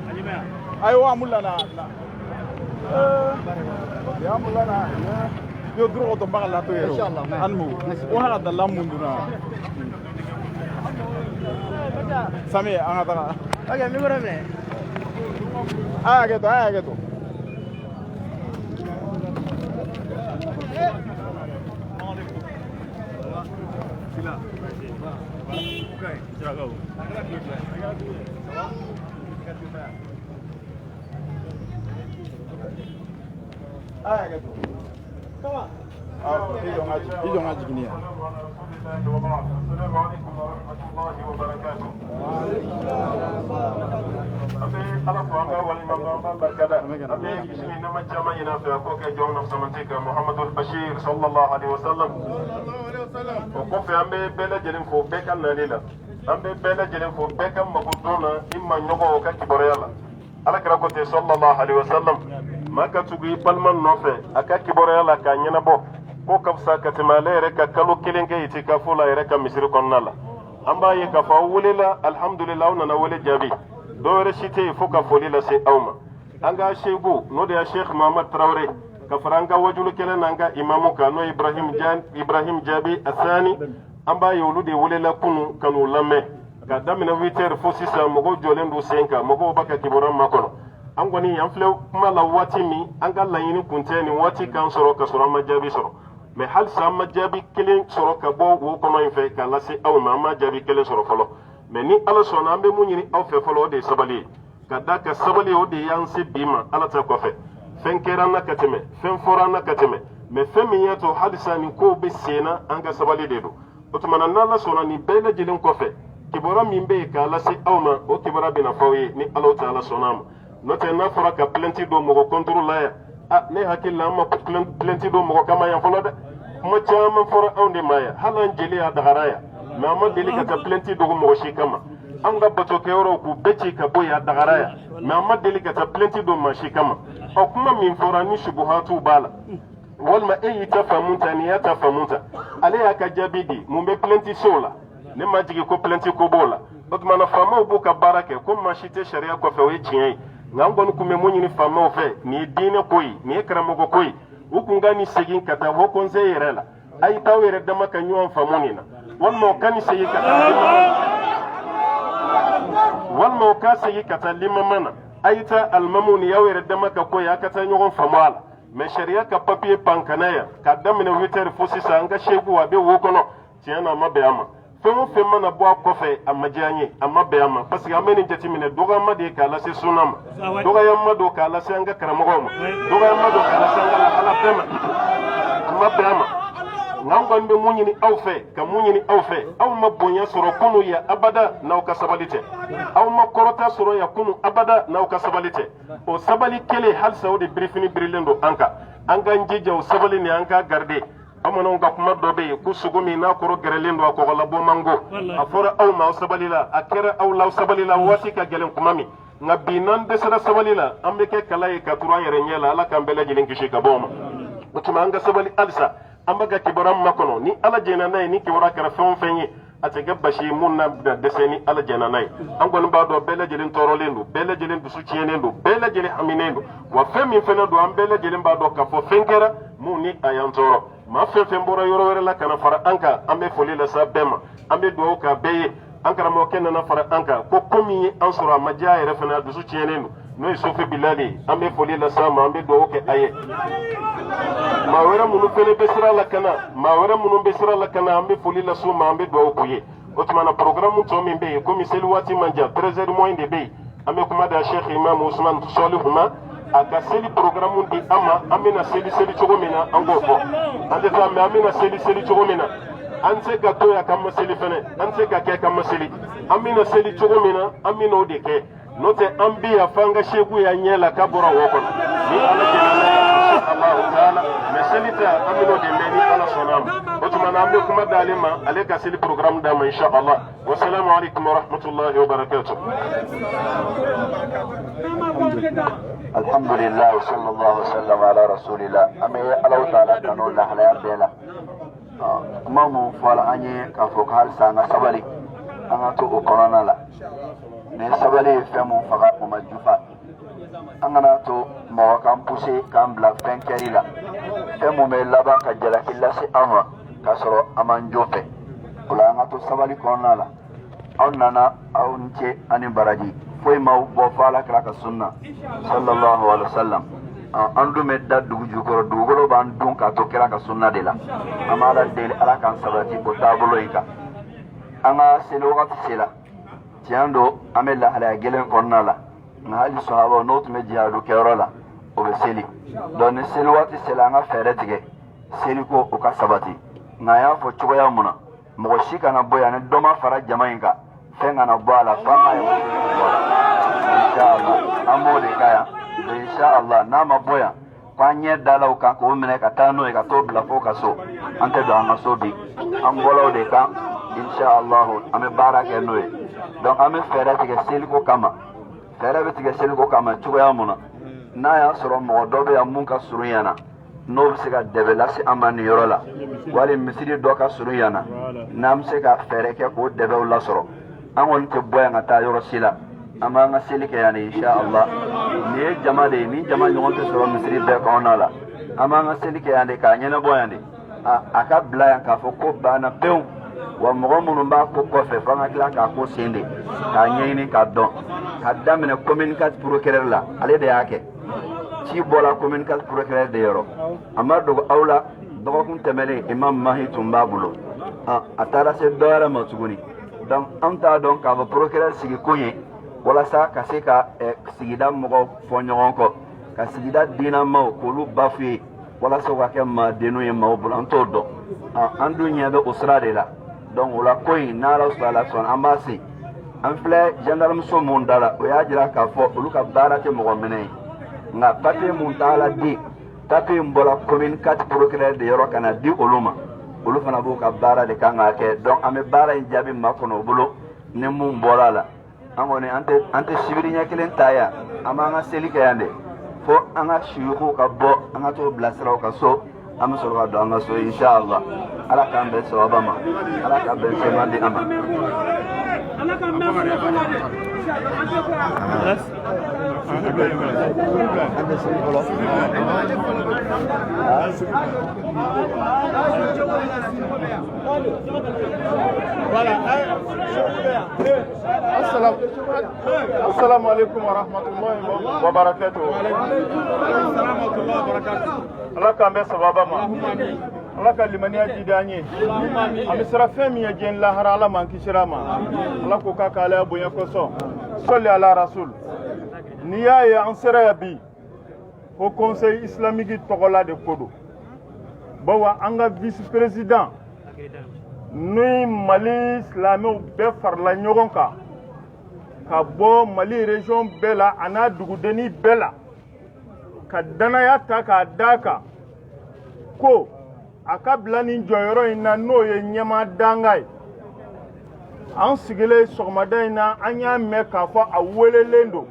ayo amulla na ya amulla na yo duro to bagala to yero anmu o hala dalla munduna sami anga ta okay mi gora me aya geto Muhammad Bashir sallallahu alaihi wasallam ko fe ambe bela jelen fo be kan nalila ambe bela jelen fo be kan maguduna imma nyogo ka kibore yalla ala kira ko te sallallahu alaihi wasallam maka tugi palman nofe aka kibore yalla ka nyana bo ko kafsa ka timale reka kalu kilinge iti ka fula reka misir konnala amba ye ka fa wulila alhamdulillah na wule jabi do reshite fuka folila se awma anga shegu no de Sheikh Muhammad Traore ka faranga wajulu kelen nanga imamu kano Ibrahim Jabi Asani amba yulu de wulela kunu kanu lamme ka damina 8h fo 6 mogo jolendu 5 mogo baka kiboran makono angoni yanfle kuma la wati mi anga layini kunteni wati kan soro ka soro majabi soro me hal sa majabi kelen soro ka bo wo kono infe ka lasi aw ma majabi kelen soro folo me ni ala sona ambe munyini aw fe folo de sabali kada ka sabali o de yansi bima ala ta ko fe fen kera na kateme fen fora na kateme me fen mi yato hadisa ni ko be sena anga sabali de do otumana nalla sona ni bela jilin ko fe kibora min be ka lasi aw ma o kibora bina fawi ni ala taala sonama note na fora ka plenty do mo control la a ne hakilla ma plenty do mo kama yan folo de mo chama fora awde maya halan jeli a dagaraya ma ma deli ka plenty do mo shi kama an ga bato ke yoro ku beci ka boya dagaraya ma ma deli ka plenty do ma shi kama o kuma min fora ni shubuhatu bala walma ayi tafamunta ni ya tafamunta ale ya ka jabidi mun be plenty sola ne ma jigi ko plenty ko bola otuma fama bu ka barake ko ma shite sharia ko fe we cin ngangon kume munyini fama fe ni dine koyi ni karamogo koyi ukunga ni segin kata ho konse yerela ay tawere dama ka nyuwan famunina walmo kani segi walmo ka segi kata limamana ayta almamuni yawere dama ka koyi akata nyuwan famala me sharia ka papier pankanaya ka damine 8h fo 6 anga shegu wa be wokono tiana mabeama fɛn fɛn mana bɔ a kɔfɛ a ma diya n ye a ma bɛn a ma parce que an bɛ nin jateminɛ dɔgɔyama de ye k'a lase sunna ma dɔgɔyama don k'a lase an ka karamɔgɔw ma dɔgɔyama don k'a lase an ka lahala bɛɛ ma a ma bɛn a ma nka an kɔni bɛ mun ɲini aw fɛ ka mun ɲini aw fɛ aw ma bonya sɔrɔ kunu ya abada n'aw ka sabali tɛ aw ma kɔrɔta sɔrɔ ya kunu abada n'aw ka sabali tɛ o sabali kelen halisa o de birifini birilen don an kan an k'an jija o sabali ni an k'a garde amana nga kuma do be ku sugumi na ko gerelen do ko la bo mango afora aw ma sabalila akera aw law sabalila wati ka gelen kuma mi nga binan de sara sabalila ambe ke kala e ka turan yere nyela ala kan bele jelen kishi ka boma utuma nga sabali alsa ambaga kibaram makono ni ala jena nay ni kibara kara fon fenyi ate gabashi munna da deseni ala jena nay angon ba do bele jelen torolendu bele jelen du sucienendu bele jelen aminendu wa femi fena do am bele jelen ba do ka fo fenkera mu ni ayantoro ma fɛn bɔra yɔrɔ wɛrɛ la kana fara an kan an bɛ foli lasa bɛɛ ma an bɛ dugawu k'a bɛɛ ye an karamɔgɔkɛ nana fara an kan ko komi ye an sɔrɔ a ma diya yɛrɛ fana a dusu tiɲɛnen don n'o ye sofi bilali ye an bɛ foli lasa ma an bɛ dugawu kɛ a ye maa wɛrɛ minnu fɛnɛ bɛ sira la kana maa wɛrɛ minnu bɛ sira la kana an bɛ foli las'u ma an bɛ dugawu k'u ye o tuma na programme tɔ min bɛ yen komi seli waati man jan 13h moins de bɛ yen an bɛ kuma da Sheikh Imam Usman Salihu ma a ka seli programme di an ma an bɛna seli cogo min na an k'o fɔ an tɛ taa mɛ an bɛna seli cogo min na an tɛ se ka to yan k'an ma seli fɛnɛ an tɛ se ka kɛ k'an ma seli an bɛna seli cogo min na an bɛna o de kɛ n'o tɛ an bɛ yan f'an ka seegu y'an ɲɛ la k'a bɔra wo kɔnɔ ni ala jɛna n'a ye inshallah taala mɛ seli ta an bɛna o de mɛn ni ala sɔnna a ma o tuma na an bɛ kuma d'ale ma ale ka seli programme d'a ma inshallah wasalamu alaikum wa rahmatullahi wa barakatuh. alhamdulillah sallallahu sallam ala rasulillah ame Allah ta'ala tano la halaya bela kuma mu fala anye ka fo hal sanga sabali anga to o korona la ne sabali fe mu faga ko majufa anga na to mo kan pousser kan bla fen kerila fe mu me laba ka jala killa si ama ka soro aman jofe kula anga to sabali korona la nana aunche ani baraji foi mau bo fala kala ka sunna sallallahu alaihi wasallam andu medda dugu ko dugolo ban dun ka to kala ka sunna de la amala de ala kan sabati ko tabulo ika anga selo wat sela tiando amela ala gelen konna la na hali sahaba not me jihadu kerola o be seli don selo wat sela nga feretige seli ko o ka sabati na ya fo choya muna mo shika na boya ne doma fara jamainka fenga na bwala fama ya inshallah amode kaya inshallah na maboya kwanye dala uka ko mene katano e ka to bla foka so ante do anga so bi ambolo de ka inshallah ame baraka noe donc ame fere tige seliko kama fere be tige seliko kama tugo ya muna na ya soro mo dobe ya munka suruyana no se ka develasi amani yorola wali misiri do ka suruyana nam se ka fere ke ko debe la soro angol te boya ngata yoro sila ama nga silike yani inshallah ni jama de ni jama nyon te soro misiri be ko onala ama nga silike yani ka nyena boyande aka bla yan ka fo ko bana pew wa mo mo mba ko ko fe fanga kila ka ko sende ka nyeni ka don ka damene communication procureur la ale de yake ci bola communication procureur de yoro ama dogo awla dogo kun temele imam mahi tumba bulo atara se doara matuguni donc anta donc ka procureur sigi kunye wala sa ka se ka sigida mo fo nyon ko ka sigida dina ma ko lu bafi wala so ka ma denu e ma bulan to do andu nya do usrade la donc wala koy na la sala son amasi an fle gendarme so mon dala o ya jira ka fo lu ka barate mo mene nga pape mun tala di pape mbola commune 4 procureur de yoro kana di oluma olu fana bo ka bara de kanga ke donc ame bara en jabi makono bulo ne mun bola la angone ante sibiri nya kelen taya amanga selika yande fo anga shuyuko ka bo anga to blasra ka so am so ga do anga so inshallah ala kan be so abama ala kan be se mandi ama ala kan be Assalamu alaikum wa rahmatullahi wa barakatuh. Allah kan be sababa ma. Allah kan limani ya jidanye. Amisra femi ya jen la harala man kishirama. Allah ko ka kala bunya ko so. Salli ala rasul. Niya ya ansara ya bi. Au conseil islamique togola de Kodo. Bawa anga vice président. Nous Mali islamé be farla nyogon ka bo Mali région bela ana dugudeni bela ka danaya ta ka daka ko aka blani joyoro ina no ye nyama dangay an sigile sogmada ina anya me ka fo awele lendo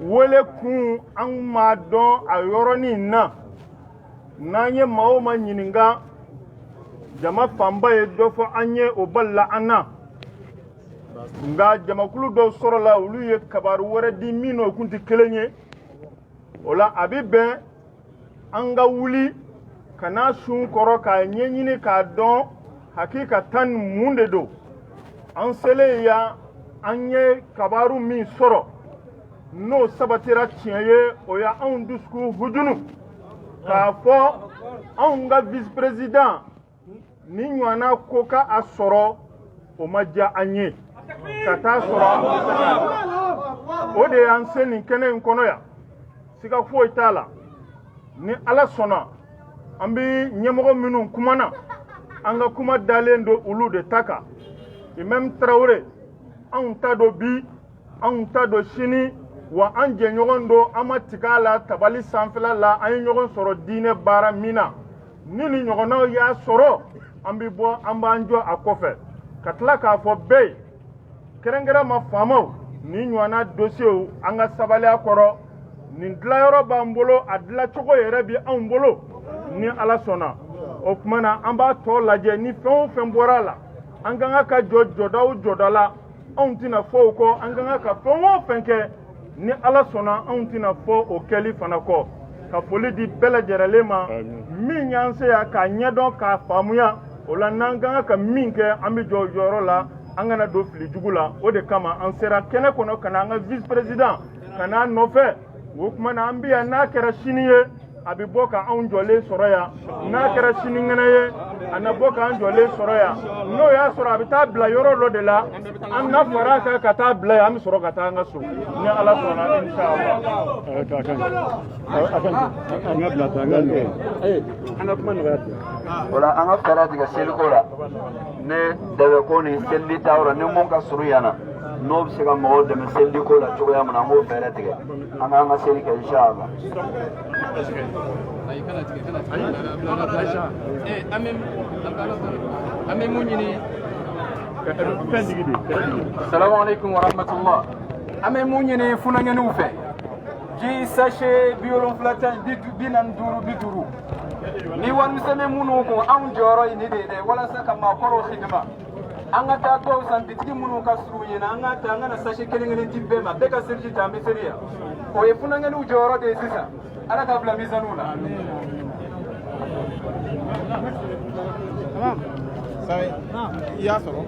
wele kun an ma don ayoro ni na nanye maoma nyininga jama famba ye do fo anye o balla anna nga jama kulu do sorola ulu ye kabaru wore di mino kunti kelenye ola abibe anga wuli kana sun koro ka nyenyini ka don hakika tan munde do an sele ya anye kabaru mi soro no sabatira tiye o ya an dusku hujunu ka fo anga vice président ni nywana koka asoro o maja anye kata soro o de anseni kene nkono ya sika fo itala ni ala sona ambi nyemogo minu kumana anga kuma dalendo ulu de taka et même Traoré an tado bi an tado shini wa anje nyogondo amatikala tabali sanfela la an nyogon soro dine bara mina nini nyogono ya soro ambi bo ambanjo akofe katla ka fo be kerengera ma famo ni nywana dossier anga sabale akoro nin dilayɔrɔ b'an bolo a dilacogo yɛrɛ bi anw bolo ni ala sɔnna o tuma na an b'a tɔ lajɛ ni fɛn o fɛn bɔra a la an ka kan ka jɔ jɔda o jɔda la anw tɛna fɔ o kɔ an ka kan ka fɛn o fɛn kɛ ni ala sɔnna anw tɛna fɔ o kɛli fana kɔ ka foli di bɛɛ lajɛlen ma min y'an se yan k'a ɲɛdɔn k'a faamuya o la n'an ka kan ka min kɛ an bɛ jɔ o jɔyɔrɔ la an kana don fili jugu la o de kama an sera kɛnɛ kɔnɔ ka na an ka vice président ka n'a nɔfɛ o tuma na an bɛ yan n'a kɛra sini ye a bɛ bɔ ka anw jɔlen sɔrɔ yan n'a kɛra sinikɛnɛ ye a na bɔ k'an jɔlen sɔrɔ yan n'o y'a sɔrɔ a bɛ taa bila yɔrɔ dɔ de la an na fara a kan ka taa bila yan an bɛ sɔrɔ ka taa an ka so ni ala sɔnna inshallah. O la an ka fɛɛrɛ tigɛ seliko la ne dɛbɛko ni selili ta yɔrɔ ni mun ka surun yan na n'o bɛ se ka mɔgɔw dɛmɛ seliko la cogoya min na an b'o fɛɛrɛ tigɛ an k'an ka seli kɛ inshallah. Assalamu alaikum wa rahmatullah. An bɛ mun ɲini funanŋɛniw fɛ ji sachet 75 ni warimisɛnnin minnu kun anw jɔyɔrɔ ye nin de ye dɛ walasa ka maakɔrɔw xidima an ka taa dɔw san bitigi minnu ka surun ɲɛna an ka ta an kana sachet kelen di bɛɛ ma bɛɛ ka seliji ta an bɛ seli yan o ye funanŋɛniw jɔyɔrɔ de ye sisan ala k'a bila misaniw la. i y'a sɔrɔ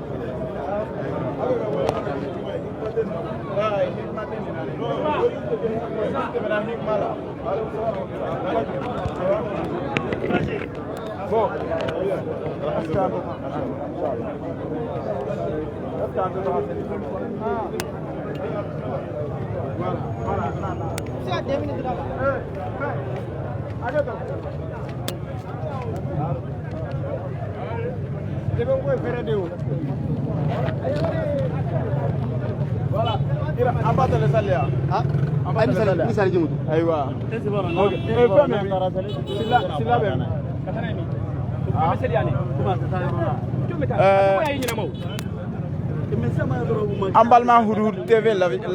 Voilà. An b'a tɛlɛ sali yan. Ni sali jimutu. Ayiwa. Ok. Fɛn min sila bɛ min. an balima hudu tv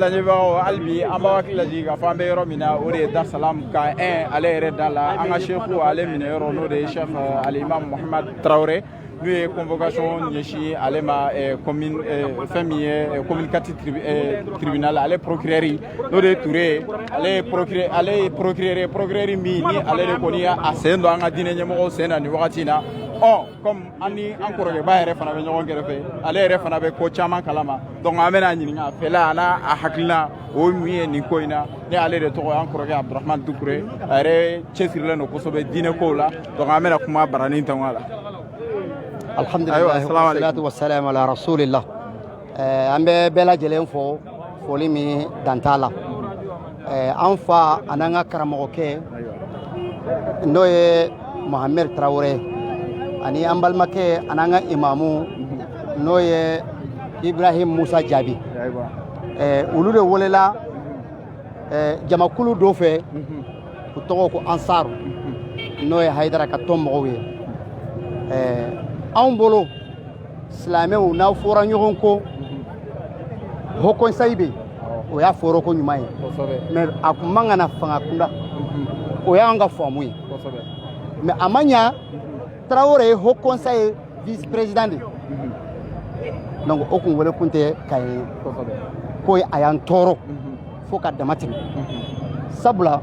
lajɛbagaw hali bi an b'a hakili lajigi k'a fɔ an bɛ yɔrɔ min na o de ye dasalam ka ale yɛrɛ da la an ka sheku ale minɛ yɔrɔ n'o de ye chef alimam Muhamad Traoré n'u ye convocation ɲɛsin ale ma fɛn min ye communicatif tribunal ale procureur n'o de ye Touré ale ye procureur min ni ale de kɔni y'a sen don an ka diinɛ ɲɛmɔgɔw sen na nin wagati in na comme an ni an kɔrɔkɛba yɛrɛ fana bɛ ɲɔgɔn kɛrɛfɛ ale yɛrɛ fana bɛ ko caman kalama donc an bɛna ɲininka a fɛla a n'a hakilina o min ye nin ko in na ne ale de tɔgɔ an kɔrɔkɛ Abdurahmane Doucouré a yɛrɛ cɛsirilen don kosɛbɛ diinɛ kow la donc an bɛna kuma baranin tɔngɔ la. Alhamdulillah wassalatu wassalamu ala rasulillah. An bɛ bɛɛ lajɛlen fɔ foli min dan t'a la. An fa an'an ka karamɔgɔkɛ n'o ye Mohamed Traoré ani an balimakɛ an'an ka imamu n'o ye Ibrahim Musa Jabi. Olu de welela jamakulu dɔ fɛ u tɔgɔ ko Ansaru n'o ye Haidara ka tɔn mɔgɔw ye. Anw bolo silamɛw n'aw fɔra ɲɔgɔn ko Haut Conseil bɛ yen o y'a fɔra ko ɲuman ye mais a kun man ka na fanga kunda o y'an ka faamu ye mais a ma ɲa Traoré ye Haut Conseil vice président de donc o kun wele kun tɛ ka ye ko a y'an tɔɔrɔ fo ka dama tɛmɛ sabula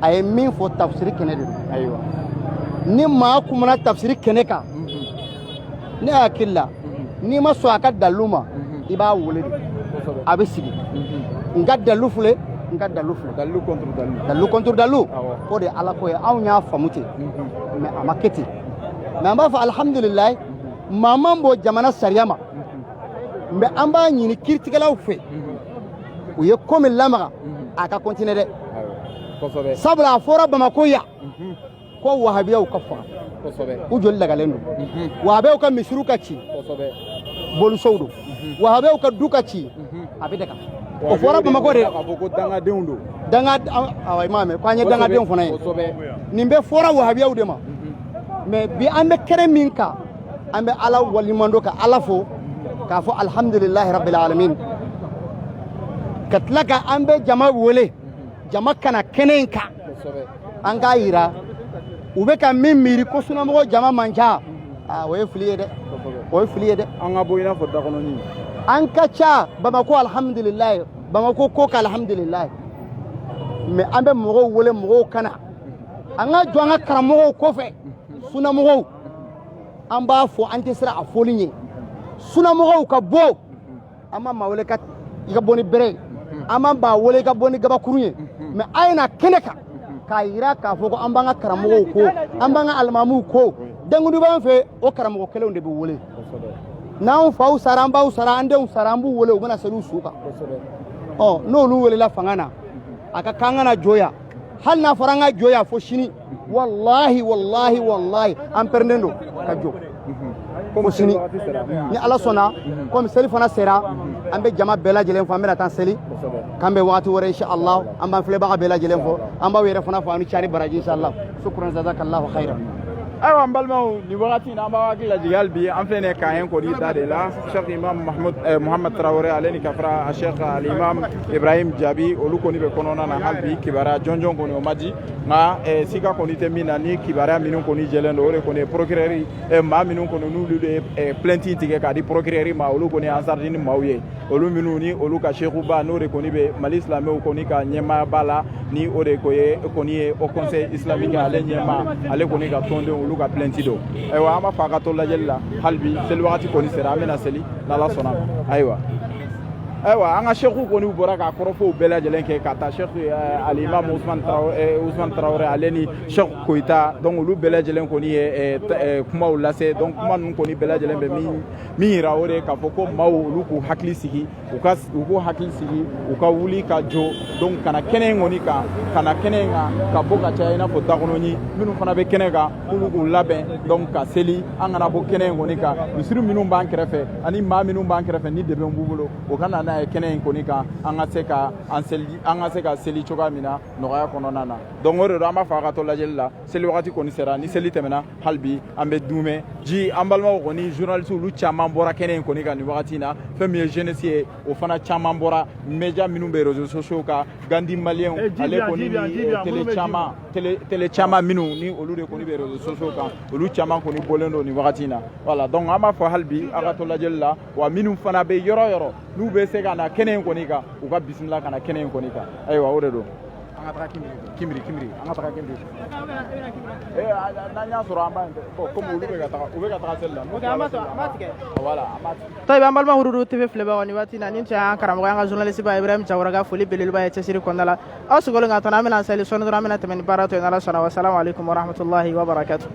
a ye min fɔ tafsiri kɛnɛ de don ni maa kumana tafsiri kɛnɛ kan ne hakili la n'i ma sɔn a ka dalu ma i b'a wele de a bɛ sigi n ka dalu filɛ n ka dalu filɛ dalu contre dalu o de ye ala ko ye anw y'a faamu ten mais a ma kɛ ten mais an b'a fɔ alhamdulilayi maa man bɔ jamana sariya ma mais an b'a ɲini kiiritigɛlaw fɛ u ye ko min lamaga a ka continuer dɛ sabula a fɔra Bamako yan ko wahabiyaw ka faga u joli lagalen don wahabiyaw ka misiriw ka ci bolisow don wahabiyaw ka du ka ci a bɛ daga o fɔra Bamako de ko dangadenw don awɔ i m'a mɛn ko an ye dangadenw fana ye nin bɛɛ fɔra wahabiyaw de ma mais bi an bɛ kɛnɛ min kan an bɛ ala waliɲuman ka ala fo k'a fɔ alhamdulilahi rabbil alamin ka tila ka an bɛ jama wele jama kana kɛnɛ in kan an k'a yira u bɛ ka min miiri ko sunamɔgɔ jama man ca o ye fili ye dɛ o ye fili ye dɛ an ka bɔ i n'a fɔ dakɔnɔni an ka ca Bamako alhamdulilayi Bamako ko ka alhamdulilayi mais an bɛ mɔgɔw wele mɔgɔw kana an ka jɔ an ka karamɔgɔw kɔfɛ sunamɔgɔw an b'a fɔ an tɛ siran a fɔli ɲɛ sunamɔgɔw ka bɔ an ma maa wele ka i ka bɔ ni bɛrɛ ye an ma maa wele ka bɔ ni gabakurun ye mais a ye na kɛnɛ kan k'a yira k'a fɔ ko an b'an ka karamɔgɔw ko an b'an ka alimamuw ko dengudi b'an fɛ o karamɔgɔ kelenw de bɛ wele n'an faw sara an baw sara an denw sara an b'u wele u bɛna seli u su kan n'olu welela fanga na a ka kan ka na jɔya hali n'a fɔra an ka jɔya fo sini wallahi wallahi wallahi an pɛrɛnnen don ka jɔ fo sini ni ala sɔnna komi seli fana sera an bɛ jama bɛɛ lajɛlen fɔ an bɛna taa seli k'an bɛ wagati wɛrɛ inshallah an b'an filɛbaga bɛɛ lajɛlen fɔ an b'aw yɛrɛ fana fɔ an ni cari baraji inshallah shukran jazakallahu khairan ayiwa n balimaw nin wagati in an b'a hakili lajigin hali bi an filɛ nin ye k'an kɔni da de la Cheikh Imam Muhammad Traoré ale ni ka fara Cheikh Al-Imam Ibrahim Jabi olu kɔni bɛ kɔnɔna na hali bi kibaruya jɔnjɔn kɔni o ma di nka sika kɔni tɛ min na ni kibaruya minnu kɔni jɛlen don o de kɔni ye procureur maa minnu kɔni n'olu de ye plainte tigɛ k'a di procureur ma olu kɔni ye en charge ni maaw ye olu minnu ni olu ka Cheikhuba n'o de kɔni bɛ Mali silamɛw kɔni ka ɲɛmaaba la ni o de kɔni ye au conseil islamique ale ɲɛmaa ale kɔni ka tɔndenw olu ka plainte do ayiwa an b'a fɔ a ka to lajɛli la hali bi seli wagati kɔni sera an bɛna seli n'Ala sɔnna ayiwa an ka sheikhu kɔni bɔra k'a kɔrɔfɔw bɛɛ lajɛlen kɛ ka taa Cheikh Al-Imam Ousmane Traoré ale ni Cheikh Koyita donc olu bɛɛ lajɛlen kɔni ye kumaw lase donc kuma ninnu kɔni bɛɛ lajɛlen bɛ min yira o de ye k'a fɔ ko maaw olu k'u hakili sigi u k'u hakili sigi u ka wuli ka jɔ donc kana kɛnɛ in kɔni kan kana kɛnɛ in kan ka bɔ ka caya i n'a fɔ dakɔnɔni minnu fana bɛ kɛnɛ kan k'olu k'u labɛn donc ka seli an kana bɔ kɛnɛ in kɔni kan misiri minnu b'an kɛrɛfɛ ani maa minnu b'an kɛrɛfɛ ni dɛmɛ b'u bolo o ka na n'a ye kɛnɛ in kɔni kan an ka se ka seli cogoya min na nɔgɔya kɔnɔna na donc o de don an b'a fɔ a ka to lajɛli la seli wagati kɔni sera ni seli tɛmɛna hali bi an bɛ dunmɛ ji an balimaw kɔni journaliste olu caman bɔra kɛnɛ in kɔni kan nin wagati in na fɛn min ye jeunesse ye o fana caman bɔra média minnu bɛ réseaux sociaux kan Gandi Malien ale kɔni ni télé caman minnu ni olu de kɔni bɛ réseaux sociaux kan olu caman kɔni bɔlen don nin wagati in na voilà donc an b'a fɔ hali bi a ka to lajɛli la wa minnu fana bɛ yɔrɔ yɔrɔ n'u bɛ se ka na kɛnɛ in kɔni kan u ka bisimila ka na kɛnɛ in kɔni kan ayiwa o de don an ka taga Kimiri an ka taga Kimiri n'an y'a sɔrɔ an b'a komi olu bɛ ka taga seli la an b'a tigɛ voilà tayibi an balima Hududu TV filɛbagaw nin waati in na nin tun y'an karamɔgɔ an ka journaliste ba Ibrahim Jawara ka foli belebeleba ye cɛsiri kɔnɔna la aw sigilen ka tɔn an bɛna seli sɔnni dɔrɔn an bɛna tɛmɛ ni baara to yen n'Ala sɔnna wa salamu alaikum wa rahmatullahi wa barakatuh